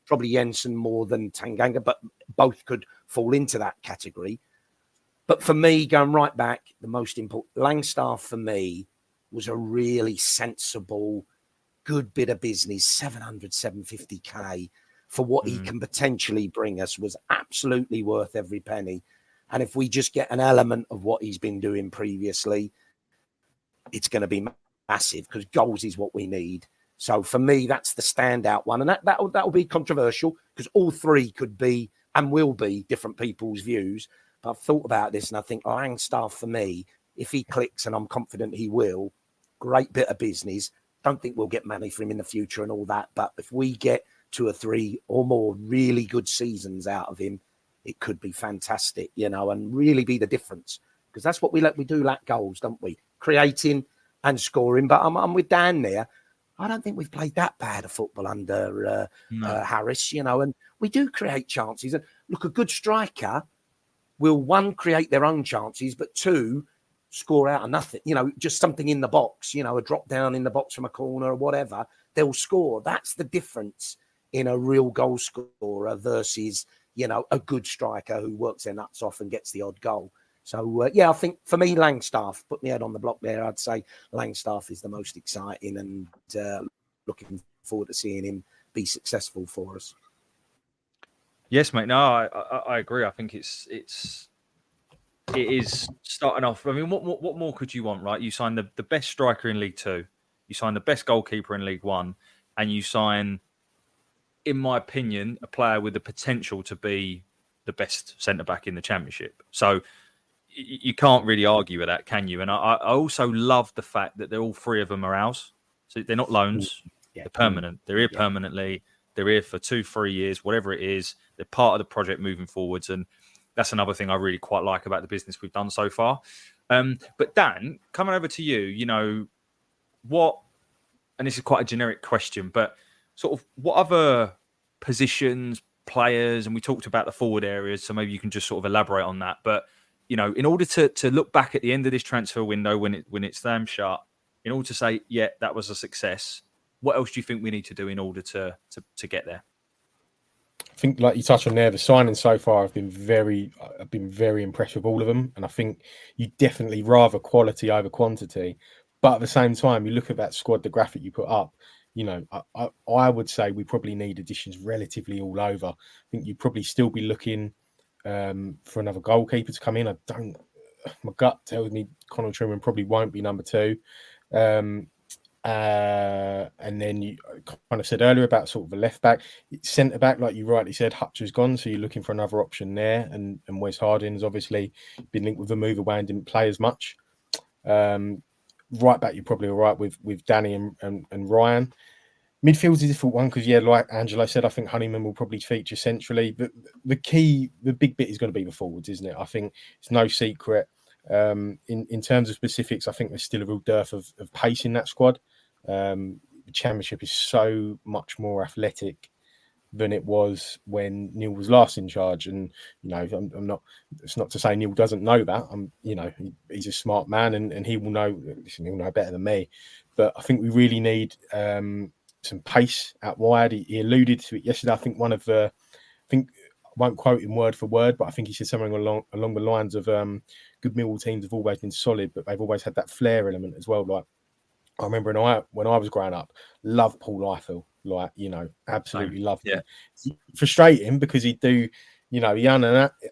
Probably Jensen more than Tanganga, but both could fall into that category. But for me, going right back, the most important, Langstaff for me was a really sensible, good bit of business. 700, 750k for what he can potentially bring us was absolutely worth every penny. And if we just get an element of what he's been doing previously, it's going to be massive, because goals is what we need. So for me, that's the standout one. And that'll be controversial, because all 3 could be and will be different people's views. But I've thought about this, and I think Langstaff for me, if he clicks, and I'm confident he will, great bit of business. Don't think we'll get money for him in the future and all that. But if we get 2 or 3 or more really good seasons out of him, it could be fantastic, and really be the difference. Because that's what we do lack goals, don't we? Creating and scoring. But I'm with Dan there. I don't think we've played that bad of football under Harris, and we do create chances. And look, a good striker will, 1, create their own chances, but 2, score out of nothing, just something in the box, a drop down in the box from a corner or whatever, they'll score. That's the difference in a real goal scorer versus, a good striker who works their nuts off and gets the odd goal. So, I think for me, Langstaff, put me head on the block there. I'd say Langstaff is the most exciting, and looking forward to seeing him be successful for us. Yes, mate. No, I agree. I think it is starting off. I mean, what more could you want, right? You sign the best striker in League 2, you sign the best goalkeeper in League 1, and you sign, in my opinion, a player with the potential to be the best centre-back in the Championship. So you can't really argue with that, can you? And I also love the fact that all 3 of them are ours. So they're not loans. Yeah. They're permanent. They're here permanently. They're here for 2-3 years, whatever it is. They're part of the project moving forwards. And that's another thing I really quite like about the business we've done so far. But Dan, coming over to you, what, and this is quite a generic question, but sort of what other positions, players, and we talked about the forward areas. So maybe you can just sort of elaborate on that. But in order to look back at the end of this transfer window when it's damn shut, in order to say, yeah, that was a success, what else do you think we need to do in order to get there? I think, like you touched on there, the signings so far I've been very impressed with all of them, and I think you definitely rather quality over quantity. But at the same time, you look at that squad, the graphic you put up. I would say we probably need additions relatively all over. I think you'd probably still be looking for another goalkeeper to come in. My gut tells me Conor Truman probably won't be number 2. And then you kind of said earlier about sort of a left back, centre back, like you rightly said, Hutcher's gone, so you're looking for another option there. And Wes Harding's obviously been linked with a move away and didn't play as much. Right back, you're probably all right with Danny and Ryan. Midfield's a difficult one because, like Angelo said, I think Honeyman will probably feature centrally. But the big bit is going to be the forwards, isn't it? I think it's no secret. In terms of specifics, I think there's still a real dearth of pace in that squad. The Championship is so much more athletic than it was when Neil was last in charge, and I'm not. It's not to say Neil doesn't know that. He's a smart man, and he will know. Listen, he'll know better than me. But I think we really need some pace out wide. He alluded to it yesterday. I think I won't quote him word for word, but I think he said something along the lines of good Millwall teams have always been solid, but they've always had that flair element as well. Like I remember when I was growing up, loved Paul Eiffel, absolutely loved him. Frustrating because he'd do,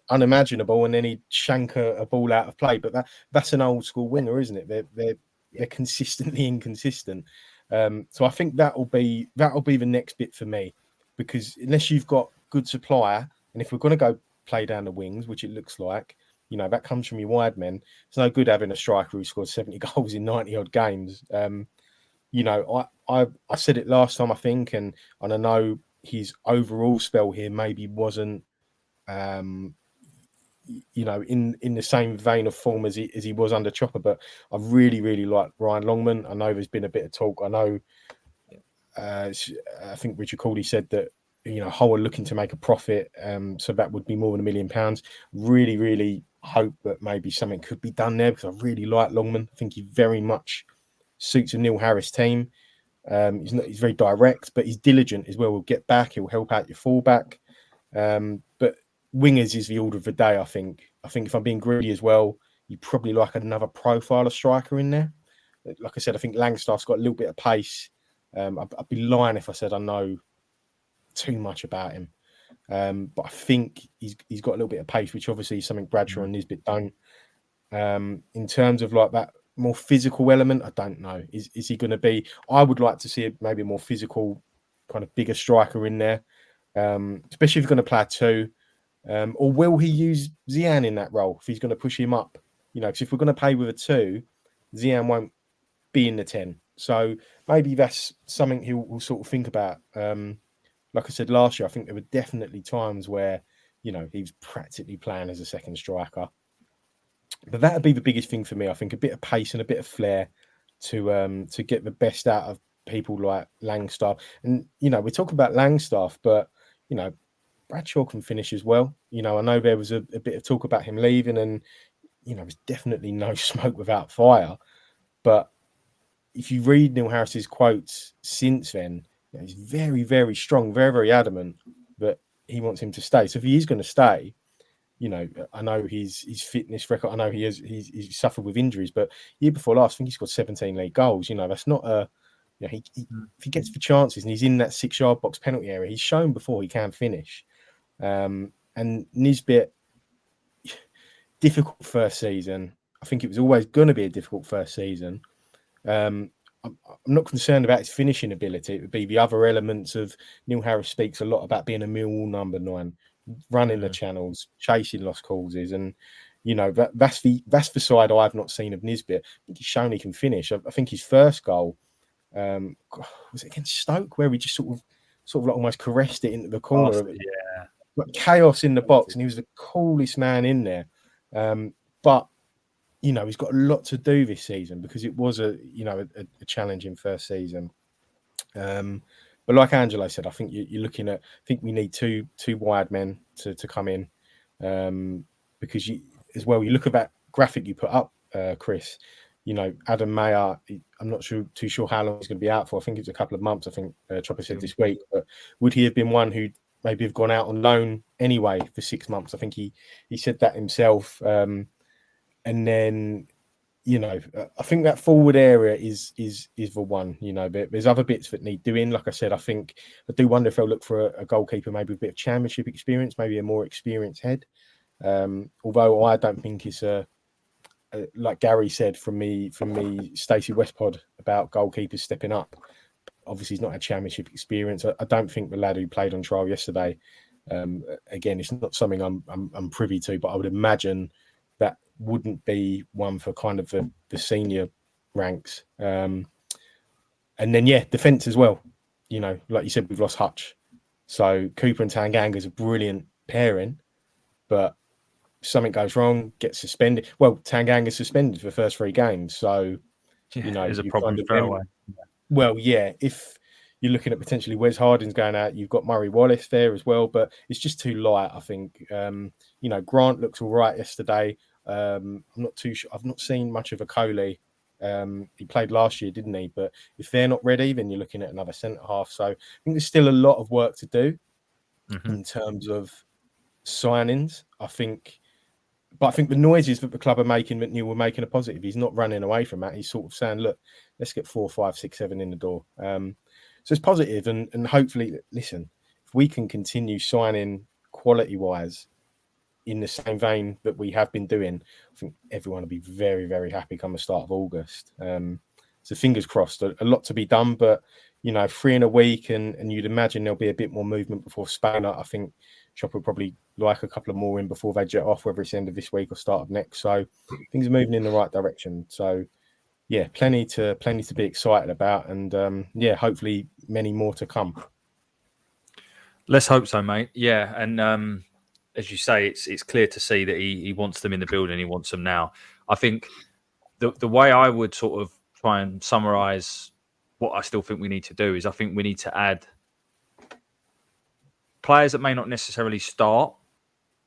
unimaginable, and then he'd shank a ball out of play. But that's an old school winger, isn't it? They're consistently inconsistent. So I think that'll be the next bit for me, because unless you've got good supply, and if we're going to go play down the wings, which it looks like, that comes from your wide men. It's no good having a striker who scored 70 goals in 90 odd games. I said it last time, I think, and I know his overall spell here maybe wasn't, in the same vein of form as he was under Chopper, but I really, really like Ryan Longman. I know there's been a bit of talk. I know, I think Richard Cawley said that, Hull are looking to make a profit, so that would be more than £1 million. Really, really hope that maybe something could be done there, because I really like Longman. I think he very much suits a Neil Harris team. He's very direct, but he's diligent as well. He'll get back. He'll help out your fullback. But wingers is the order of the day, I think. I think if I'm being greedy as well, you probably like another profile of striker in there. Like I said, I think Langstaff's got a little bit of pace. I'd be lying if I said I know too much about him. But I think he's got a little bit of pace, which obviously is something Bradshaw and Nisbet don't. In terms of like that more physical element, I don't know. Is he going to be? I would like to see maybe a more physical, kind of bigger striker in there, especially if he's going to play a 2. Or will he use Zian in that role if he's going to push him up? Because if we're going to play with a 2, Zian won't be in the 10. So maybe that's something he'll sort of think about. Like I said last year, I think there were definitely times where, he was practically playing as a second striker. But that would be the biggest thing for me. I think a bit of pace and a bit of flair to get the best out of people like Langstaff. And, we talk about Langstaff, but, Bradshaw can finish as well. I know there was a bit of talk about him leaving, and, there's definitely no smoke without fire. But if you read Neil Harris's quotes since then, he's very, very strong, very, very adamant that he wants him to stay. So if he is going to stay, I know his fitness record, I know he's suffered with injuries, but year before last, I think he scored 17 league goals. That's not a, if he gets the chances and he's in that 6-yard box penalty area, he's shown before he can finish. And Nisbet, difficult first season. I think it was always going to be a difficult first season. I'm not concerned about his finishing ability. It would be the other elements of Neil Harris speaks a lot about being a Millwall number 9, running the channels, chasing lost causes, and that's the side I've not seen of Nisbet. I think he's shown he can finish. I think his first goal was it against Stoke, where he just sort of like almost caressed it into the corner. Like chaos in the box, and he was the coolest man in there. But he's got a lot to do this season, because it was a challenging first season. But like Angelo said, I think you're looking at. I think we need two wide men to come in, because as well. You look at that graphic you put up, Chris. Adam Mayer. I'm not too sure how long he's going to be out for. I think it's a couple of months. I think Chopper said this week. But would he have been one who maybe have gone out on loan anyway for 6 months? I think he said that himself. And then, I think that forward area is the one. But there's other bits that need doing. Like I said, I do wonder if they'll look for a goalkeeper, maybe a bit of championship experience, maybe a more experienced head. Although I don't think it's like Gary said from me, Stacey Westpod about goalkeepers stepping up. Obviously, he's not had championship experience. I don't think the lad who played on trial yesterday. Again, it's not something I'm privy to, but I would imagine that wouldn't be one for kind of the senior ranks. And then defence as well. Like you said, we've lost Hutch, so Cooper and Tanganga is a brilliant pairing, but something goes wrong, gets suspended. Well, Tanganga's suspended for the first 3 games, so there's a problem straight away. Well, if you're looking at potentially Wes Harding's going out, you've got Murray Wallace there as well, but it's just too light, I think. Grant looks all right yesterday. I'm not too sure. I've not seen much of a Coley. He played last year, didn't he? But if they're not ready, then you're looking at another centre half. So I think there's still a lot of work to do in terms of signings. But I think the noises that the club are making, that Neil were making, a positive. He's not running away from that. He's sort of saying, look, let's get 4, 5, 6, 7 in the door. So it's positive, and hopefully, listen, if we can continue signing quality-wise in the same vein that we have been doing, I think everyone will be very, very happy come the start of August. So fingers crossed. A lot to be done, but 3 in a week, and you'd imagine there'll be a bit more movement before Spain. I think Chopper will probably like a couple of more in before they jet off, whether it's the end of this week or start of next. So things are moving in the right direction. So plenty to be excited about, and hopefully many more to come. Let's hope so, mate. Yeah, and as you say, it's clear to see that he wants them in the building. He wants them now. I think the way I would sort of try and summarise what I still think we need to do is I think we need to add players that may not necessarily start,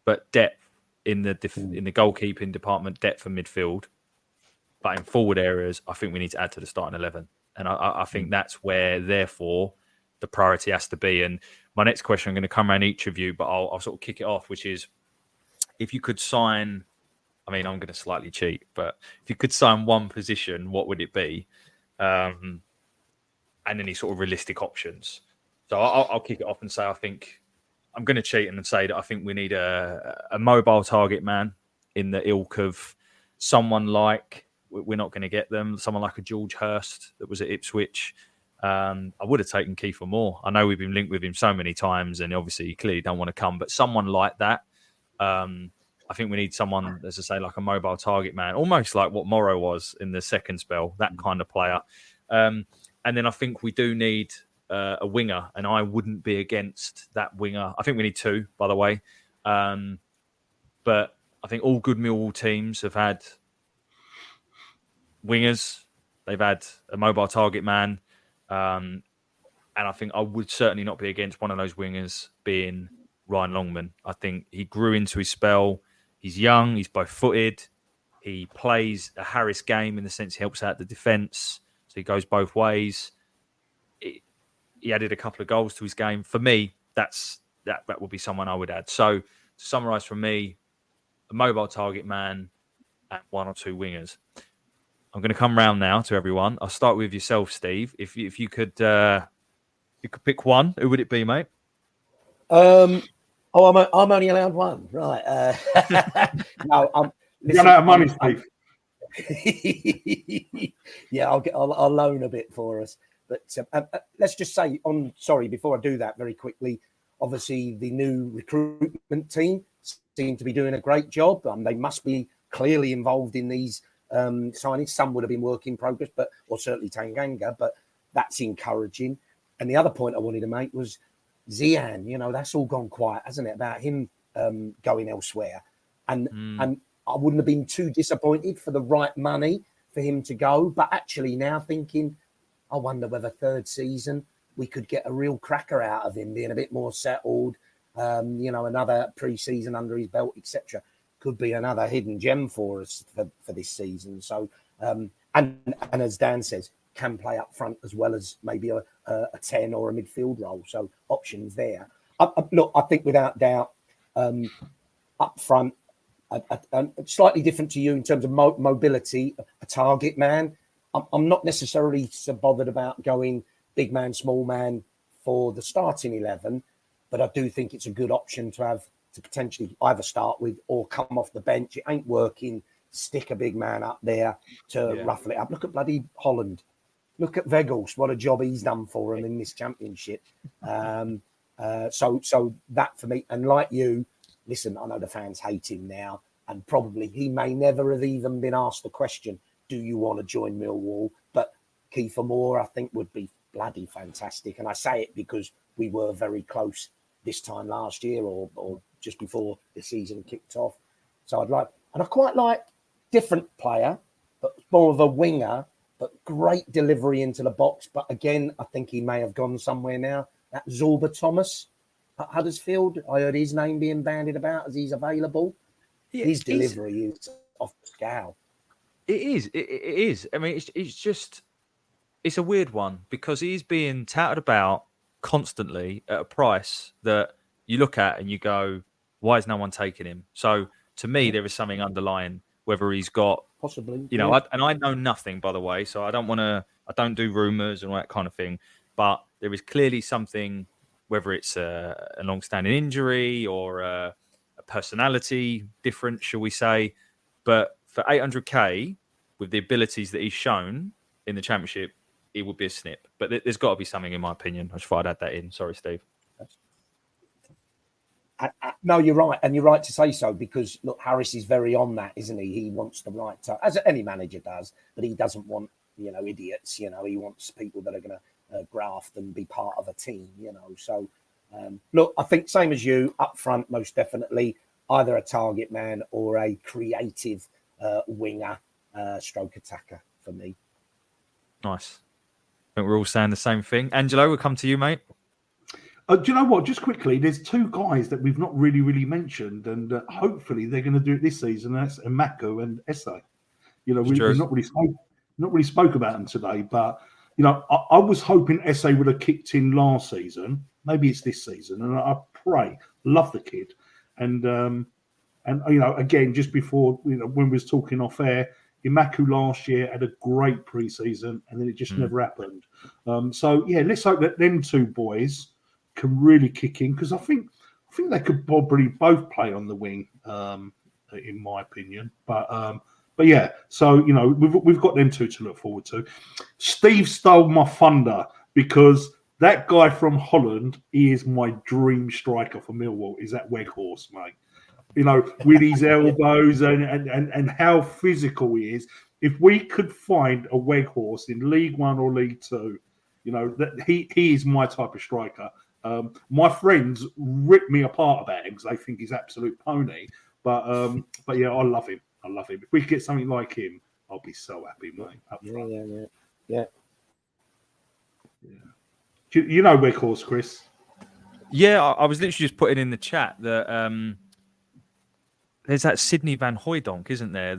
but depth in the goalkeeping department, depth for midfield. But in forward areas, I think we need to add to the starting 11. And I think that's where, therefore, the priority has to be. And my next question, I'm going to come around each of you, but I'll sort of kick it off, which is, if you could sign, I'm going to slightly cheat, but if you could sign one position, what would it be? And any sort of realistic options. So I'll kick it off and say, I think I'm going to cheat and say that I think we need a mobile target man in the ilk of someone like, we're not going to get them, someone like a George Hurst that was at Ipswich. I would have taken Kiefer Moore. I know we've been linked with him so many times, and obviously he clearly don't want to come, but someone like that. I think we need someone, as I say, like a mobile target man, almost like what Morrow was in the second spell, that kind of player. And then I think we do need a winger, and I wouldn't be against that winger. I think we need 2, by the way. But I think all good Millwall teams have had wingers. They've had a mobile target man. And I think I would certainly not be against one of those wingers being Ryan Longman. I think he grew into his spell. He's young. He's both-footed. He plays a Harris game in the sense he helps out the defence. So he goes both ways. He added a couple of goals to his game. For me, that would be someone I would add. So to summarise from me, a mobile target man and 1 or 2 wingers. I'm going to come round now to everyone. I'll start with yourself, Steve. If you could pick one, who would it be, mate? I'm only allowed one, right? No, Listen, run out of money, Steve. Yeah, I'll loan a bit for us. But let's just say, before I do that very quickly, obviously the new recruitment team seem to be doing a great job. They must be clearly involved in these signings. Some would have been work in progress, or certainly Tanganga, but that's encouraging. And the other point I wanted to make was Zian. That's all gone quiet, hasn't it, about him going elsewhere? And I wouldn't have been too disappointed for the right money for him to go. But actually now thinking, I wonder whether third season we could get a real cracker out of him, being a bit more settled. Another pre-season under his belt, etc. Could be another hidden gem for us for this season. So, and as Dan says, can play up front as well as maybe a 10 or a midfield role. So options there. Look, I think without doubt, up front, slightly different to you in terms of mobility, a target man. I'm not necessarily so bothered about going big man, small man for the starting 11, but I do think it's a good option to potentially either start with or come off the bench. It ain't working. Stick a big man up there to ruffle it up. Look at bloody Holland. Look at Weghorst. What a job he's done for him in this championship. So that for me, and like you, listen, I know the fans hate him now, and probably he may never have even been asked the question, do you want to join Millwall? But Kiefer Moore, I think, would be bloody fantastic. And I say it because we were very close this time last year or just before the season kicked off. So I quite like different player, but more of a winger, but great delivery into the box. But again, I think he may have gone somewhere now. That Zorba Thomas at Huddersfield, I heard his name being bandied about as he's available. Yeah, his delivery is off the scale. It is. It is. I mean, it's a weird one because he's being touted about constantly at a price that you look at and you go, why is no one taking him? So to me, there is something underlying, whether he's got possibly, I know nothing, by the way, so I don't do rumors and all that kind of thing, but there is clearly something, whether it's a long-standing injury or a personality difference, shall we say, but for 800k with the abilities that he's shown in the championship, it would be a snip. But there's got to be something, in my opinion. I just thought I'd add that in. Sorry, Steve. No, you're right. And you're right to say so because, look, Harris is very on that, isn't he? He wants the right to, as any manager does, but he doesn't want, idiots. He wants people that are going to graft and be part of a team, So, look, I think same as you, up front, most definitely, either a target man or a creative winger, stroke attacker for me. Nice. I think we're all saying the same thing. Angelo, we'll come to you, mate. Do you know what? Just quickly, there's two guys that we've not really mentioned, and hopefully they're going to do it this season. And that's Mako and Esse. We've not really spoke about them today, but I was hoping Esse would have kicked in last season. Maybe it's this season, and I pray. Love the kid, and again, just before when we was talking off air, Imaku last year had a great pre-season, and then it just never happened. So yeah, let's hope that them two boys can really kick in because I think they could probably both play on the wing, in my opinion. But yeah, so we've got them two to look forward to. Steve stole my thunder because that guy from Holland is my dream striker for Millwall. Is that Weghorst, mate? With his elbows and how physical he is. If we could find a Weghorst in League One or League Two, that he is my type of striker. My friends rip me apart about him because they think he's absolute pony. But yeah, I love him. If we could get something like him, I'll be so happy, mate. Up front. Yeah. You know Weghorst, Chris? Yeah, I was literally just putting in the chat that there's that Sydney Van Hooijdonk, isn't there?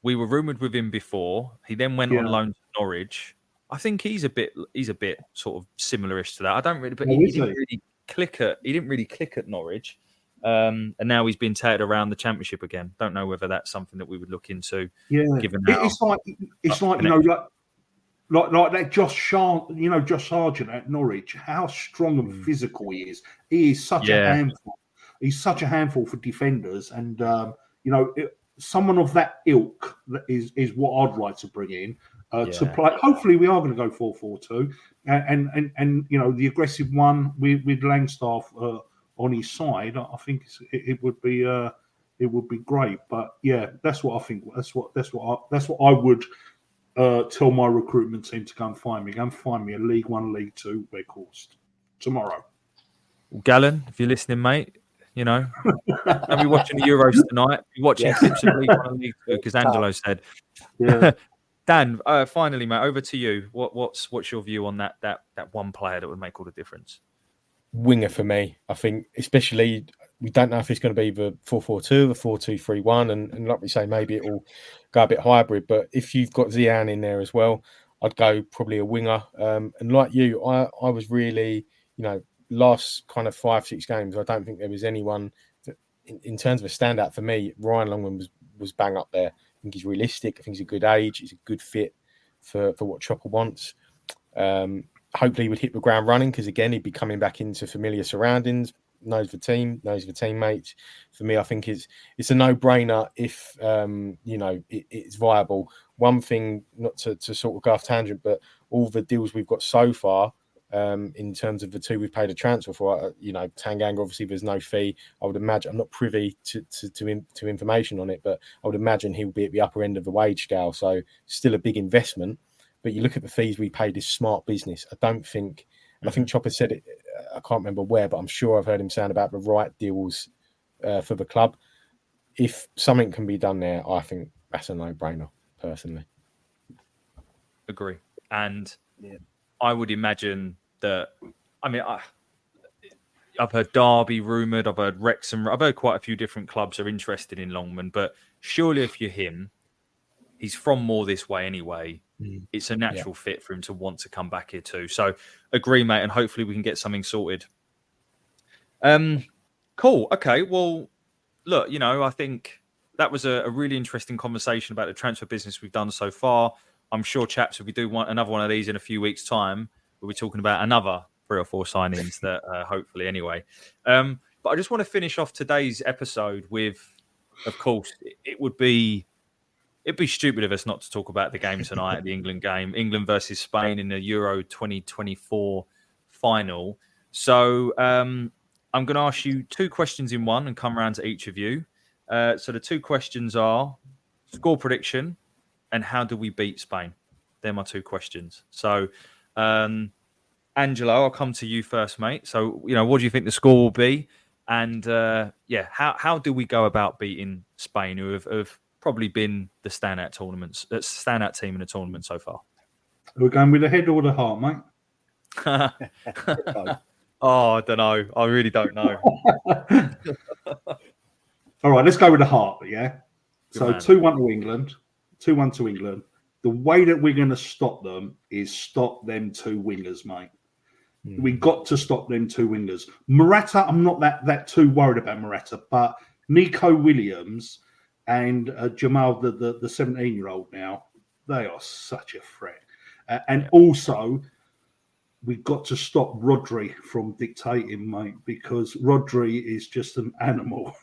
We were rumoured with him before. He then went on loan to Norwich. I think he's a bit sort of similarish to that. I don't really, but he didn't really click at Norwich, and now he's been touted around the Championship again. Don't know whether that's something that we would look into. Yeah, given it's like like that Josh Sargent at Norwich. How strong and physical he is. He is such a handful. He's such a handful for defenders, and someone of that ilk is what I'd like to bring in. To play. Hopefully, we are going to go 4-4-2, and the aggressive one with Langstaff on his side. I think it would be great. But yeah, that's what I think. That's what I would tell my recruitment team to go and find me. Go and find me a League One, League Two Weghorst tomorrow. Gallon, if you're listening, mate, I'll be watching the Euros tonight. Be watching clips of League One and League Two because Angelo said. Yeah. Dan, finally, mate, over to you. What's your view on that one player that would make all the difference? Winger for me. I think, especially, we don't know if it's going to be the 4-4-2, the 4-2-3-1, and like we say, maybe it will go a bit hybrid. But if you've got Zian in there as well, I'd go probably a winger. And like you, I was really, last kind of 5-6 games, I don't think there was anyone that, in terms of a standout for me. Ryan Longman was bang up there. I think he's realistic. I think he's a good age. He's a good fit for what Chopper wants. Hopefully he would hit the ground running, because again, he'd be coming back into familiar surroundings, knows the team, knows the teammates. For me, I think it's a no-brainer if it's viable. One thing, not to sort of go off tangent, but all the deals we've got so far, in terms of the two we've paid a transfer for, Tanganga, obviously there's no fee. I would imagine, I'm not privy to information on it, but I would imagine he'll be at the upper end of the wage scale, so still a big investment. But you look at the fees we paid, is smart business. I don't think, and I think Chopper said it, I can't remember where, but I'm sure I've heard him saying about the right deals for the club. If something can be done there, I think that's a no-brainer, personally. Agree. And I would imagine that, I've heard Derby rumoured, I've heard Wrexham, I've heard quite a few different clubs are interested in Longman, but surely if you're him, he's from more this way anyway. It's a natural fit for him to want to come back here too. So agree, mate, and hopefully we can get something sorted. Cool. Okay. Well, look, I think that was a really interesting conversation about the transfer business we've done so far. I'm sure, chaps, if we do want another one of these in a few weeks' time, we'll be talking about another 3 or 4 signings that hopefully anyway. But I just want to finish off today's episode with, of course, it'd be stupid of us not to talk about the game tonight, the England game, England versus Spain in the Euro 2024 final. So I'm going to ask you 2 questions in one and come around to each of you. So the 2 questions are score prediction and how do we beat Spain? They're my 2 questions. So, Angelo, I'll come to you first, mate. So, what do you think the score will be? And how do we go about beating Spain, who have probably been the standout team in the tournament so far? We're going with the head or the heart, mate? Oh, I don't know. I really don't know. All right, let's go with the heart, yeah? Good So man. 2-1 to England. 2-1 to England. The way that we're going to stop them is stop them 2 wingers, mate. We got to stop them 2 wingers. Morata, I'm not that too worried about Morata, but Nico Williams and Jamal, the 17-year-old now, they are such a threat. And also, we've got to stop Rodri from dictating, mate, because Rodri is just an animal.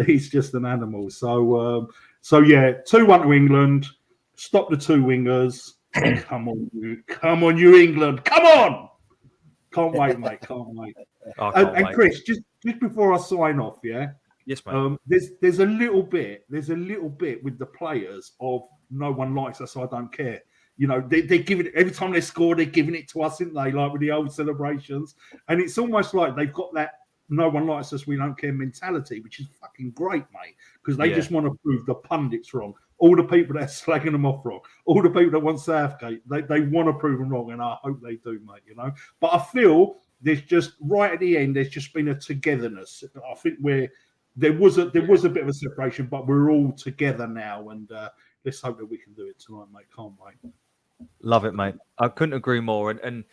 He's just an animal. So 2-1 to England. Stop the 2 wingers. Come on, you England. Come on. Can't wait, mate. Can't wait. And Chris, just before I sign off, yeah. Yes, mate. There's a little bit with the players of no one likes us, so I don't care. They're giving it every time they score, they're giving it to us, aren't they? Like with the old celebrations, and it's almost like they've got that no one likes us, we don't care mentality, which is fucking great, mate. Because they just want to prove the pundits wrong, all the people that are slagging them off wrong, all the people that want Southgate, they want to prove them wrong, and I hope they do, mate. But I feel there's just right at the end, there's just been a togetherness. I think there was a bit of a separation, but we're all together now, and let's hope that we can do it tonight, mate. Can't wait. Love it, mate. I couldn't agree more. And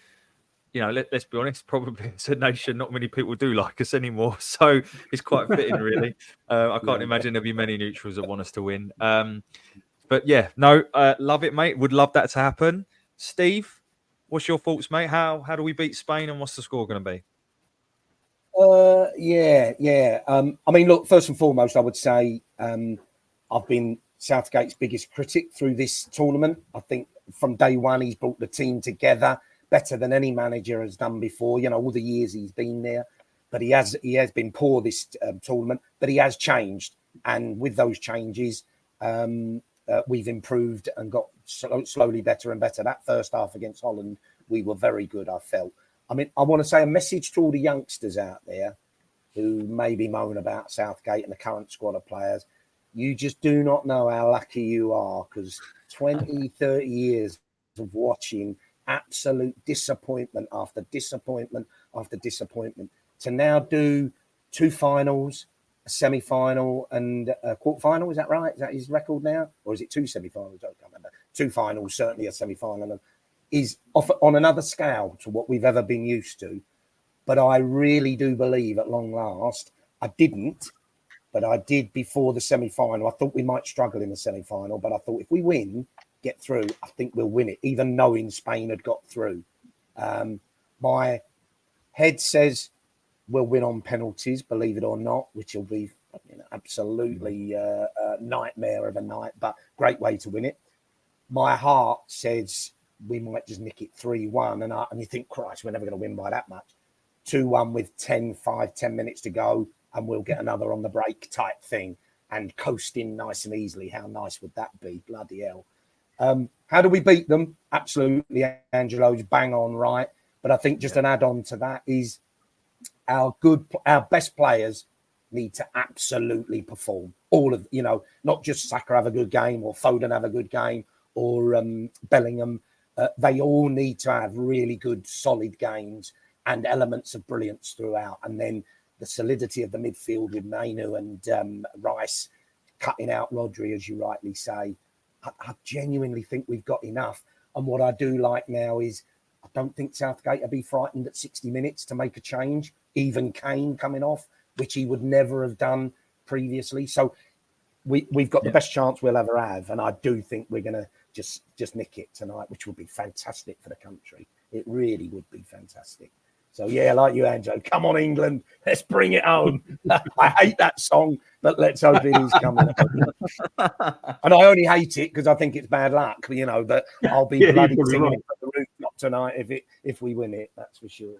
let's be honest, probably as a nation, not many people do like us anymore. So it's quite fitting, really. I can't imagine there'll be many neutrals that want us to win. But love it, mate. Would love that to happen. Steve, what's your thoughts, mate? How do we beat Spain, and what's the score going to be? Look, first and foremost, I would say I've been Southgate's biggest critic through this tournament. I think from day one, he's brought the team together better than any manager has done before. All the years he's been there, but he has been poor this tournament. But he has changed, and with those changes, we've improved and got slowly better and better. That first half against Holland, we were very good, I felt. I want to say a message to all the youngsters out there who maybe moan about Southgate and the current squad of players. You just do not know how lucky you are, because 20, 30 years of watching absolute disappointment after disappointment after disappointment to now do 2 finals, a semi-final and a quarter-final. Is that right? Is that his record now? Or is it 2 semi-finals? I can't remember. 2 finals, certainly a semi-final. Is on another scale to what we've ever been used to. But I really do believe at long last, I didn't, but I did before the semi-final. I thought we might struggle in the semi-final, but I thought if we win, get through, I think we'll win it, even knowing Spain had got through. My head says we'll win on penalties, believe it or not, which will be absolutely a nightmare of a night, but great way to win it. My heart says we might just nick it 3-1, and you think, Christ, we're never going to win by that much. 2-1 with 10 minutes to go, and we'll get another on the break type thing and coasting nice and easily. How nice would that be? Bloody hell. How do we beat them? Absolutely, Angelo's bang on right. But I think just an add-on to that is our best players need to absolutely perform. All of, not just Saka have a good game or Foden have a good game or Bellingham. They all need to have really good, solid games and elements of brilliance throughout. And then the solidity of the midfield with Mainu and Rice cutting out Rodri, as you rightly say. I genuinely think we've got enough. And what I do like now is I don't think Southgate will be frightened at 60 minutes to make a change, even Kane coming off, which he would never have done previously. So we've got the best chance we'll ever have. And I do think we're going to just nick it tonight, which would be fantastic for the country. It really would be fantastic. So, yeah, like you, Angelo, come on, England. Let's bring it home. I hate that song, but let's hope it is coming home. And I only hate it because I think it's bad luck, but I'll be bloody singing it from the rooftop tonight if we win it, that's for sure.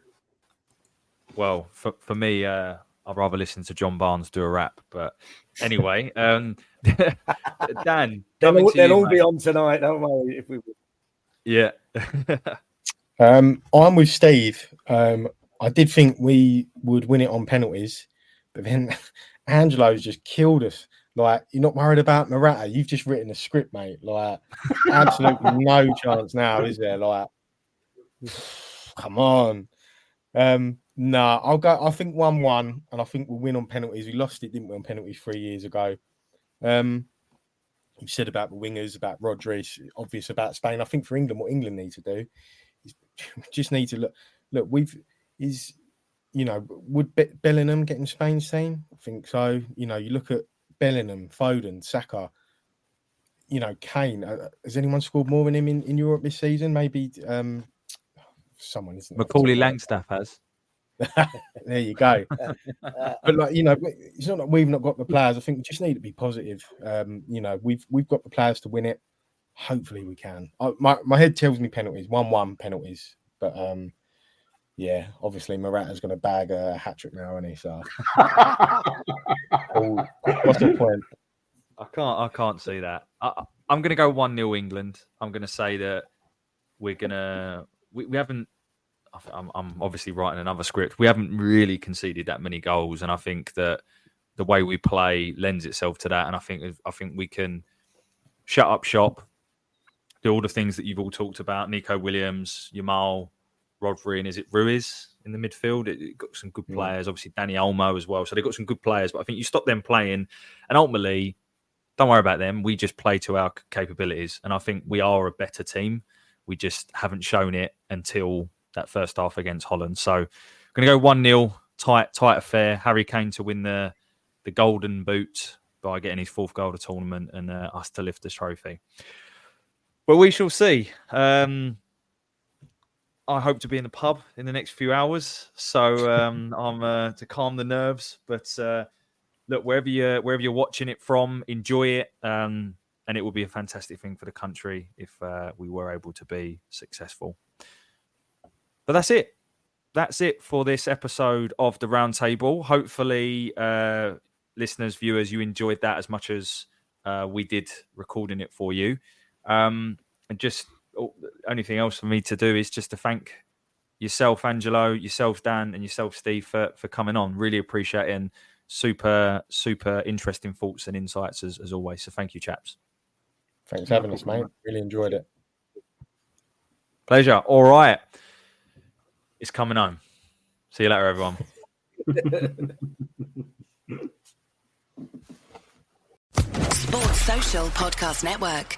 Well, for me, I'd rather listen to John Barnes do a rap. But anyway, Dan, they'll all be on tonight, don't worry, if we win. Yeah. I'm with Steve. I did think we would win it on penalties, but then Angelo's just killed us. Like, you're not worried about Morata. You've just written a script, mate. Like, absolutely no chance now, is there? Like, come on. No, I'll go. I think 1-1, and I think we'll win on penalties. We lost it, didn't we, on penalties 3 years ago. You said about the wingers, about Rodri, obvious about Spain. I think for England, what England need to do is we just need to look. Would Bellingham get in Spain's team? I think so. You look at Bellingham, Foden, Saka, Kane. Has anyone scored more than him in Europe this season? Maybe someone, isn't it? Macaulay Langstaff has. There you go. But it's not that we've not got the players. I think we just need to be positive. We've got the players to win it. Hopefully we can. My head tells me penalties, 1-1 penalties. But obviously Morata's going to bag a hat trick now, isn't he? So what's the point? I can't see that. I'm going to go 1-0 England. I'm going to say that we're going to. We haven't. I'm obviously writing another script. We haven't really conceded that many goals, and I think that the way we play lends itself to that. And I think we can shut up shop, do all the things that you've all talked about. Nico Williams, Yamal, Rodri, and is it Ruiz in the midfield? It got some good players. Obviously, Danny Olmo as well. So they've got some good players. But I think you stop them playing, and ultimately, don't worry about them. We just play to our capabilities, and I think we are a better team. We just haven't shown it until that first half against Holland. So I'm going to go 1-0, tight affair. Harry Kane to win the golden boot by getting his 4th goal of the tournament, and us to lift the trophy. But we shall see. I hope to be in the pub in the next few hours, so I'm to calm the nerves. But look, wherever you're watching it from, enjoy it, and it will be a fantastic thing for the country if we were able to be successful. But that's it. That's it for this episode of the Roundtable. Hopefully, listeners, viewers, you enjoyed that as much as we did recording it for you. And just only thing else for me to do is just to thank yourself, Angelo, yourself, Dan, and yourself, Steve, for coming on. Really appreciate it and super interesting thoughts and insights as always. So thank you, chaps. Thanks for having us, mate. Really enjoyed it. Pleasure. All right. It's coming home. See you later, everyone. Sports Social Podcast Network.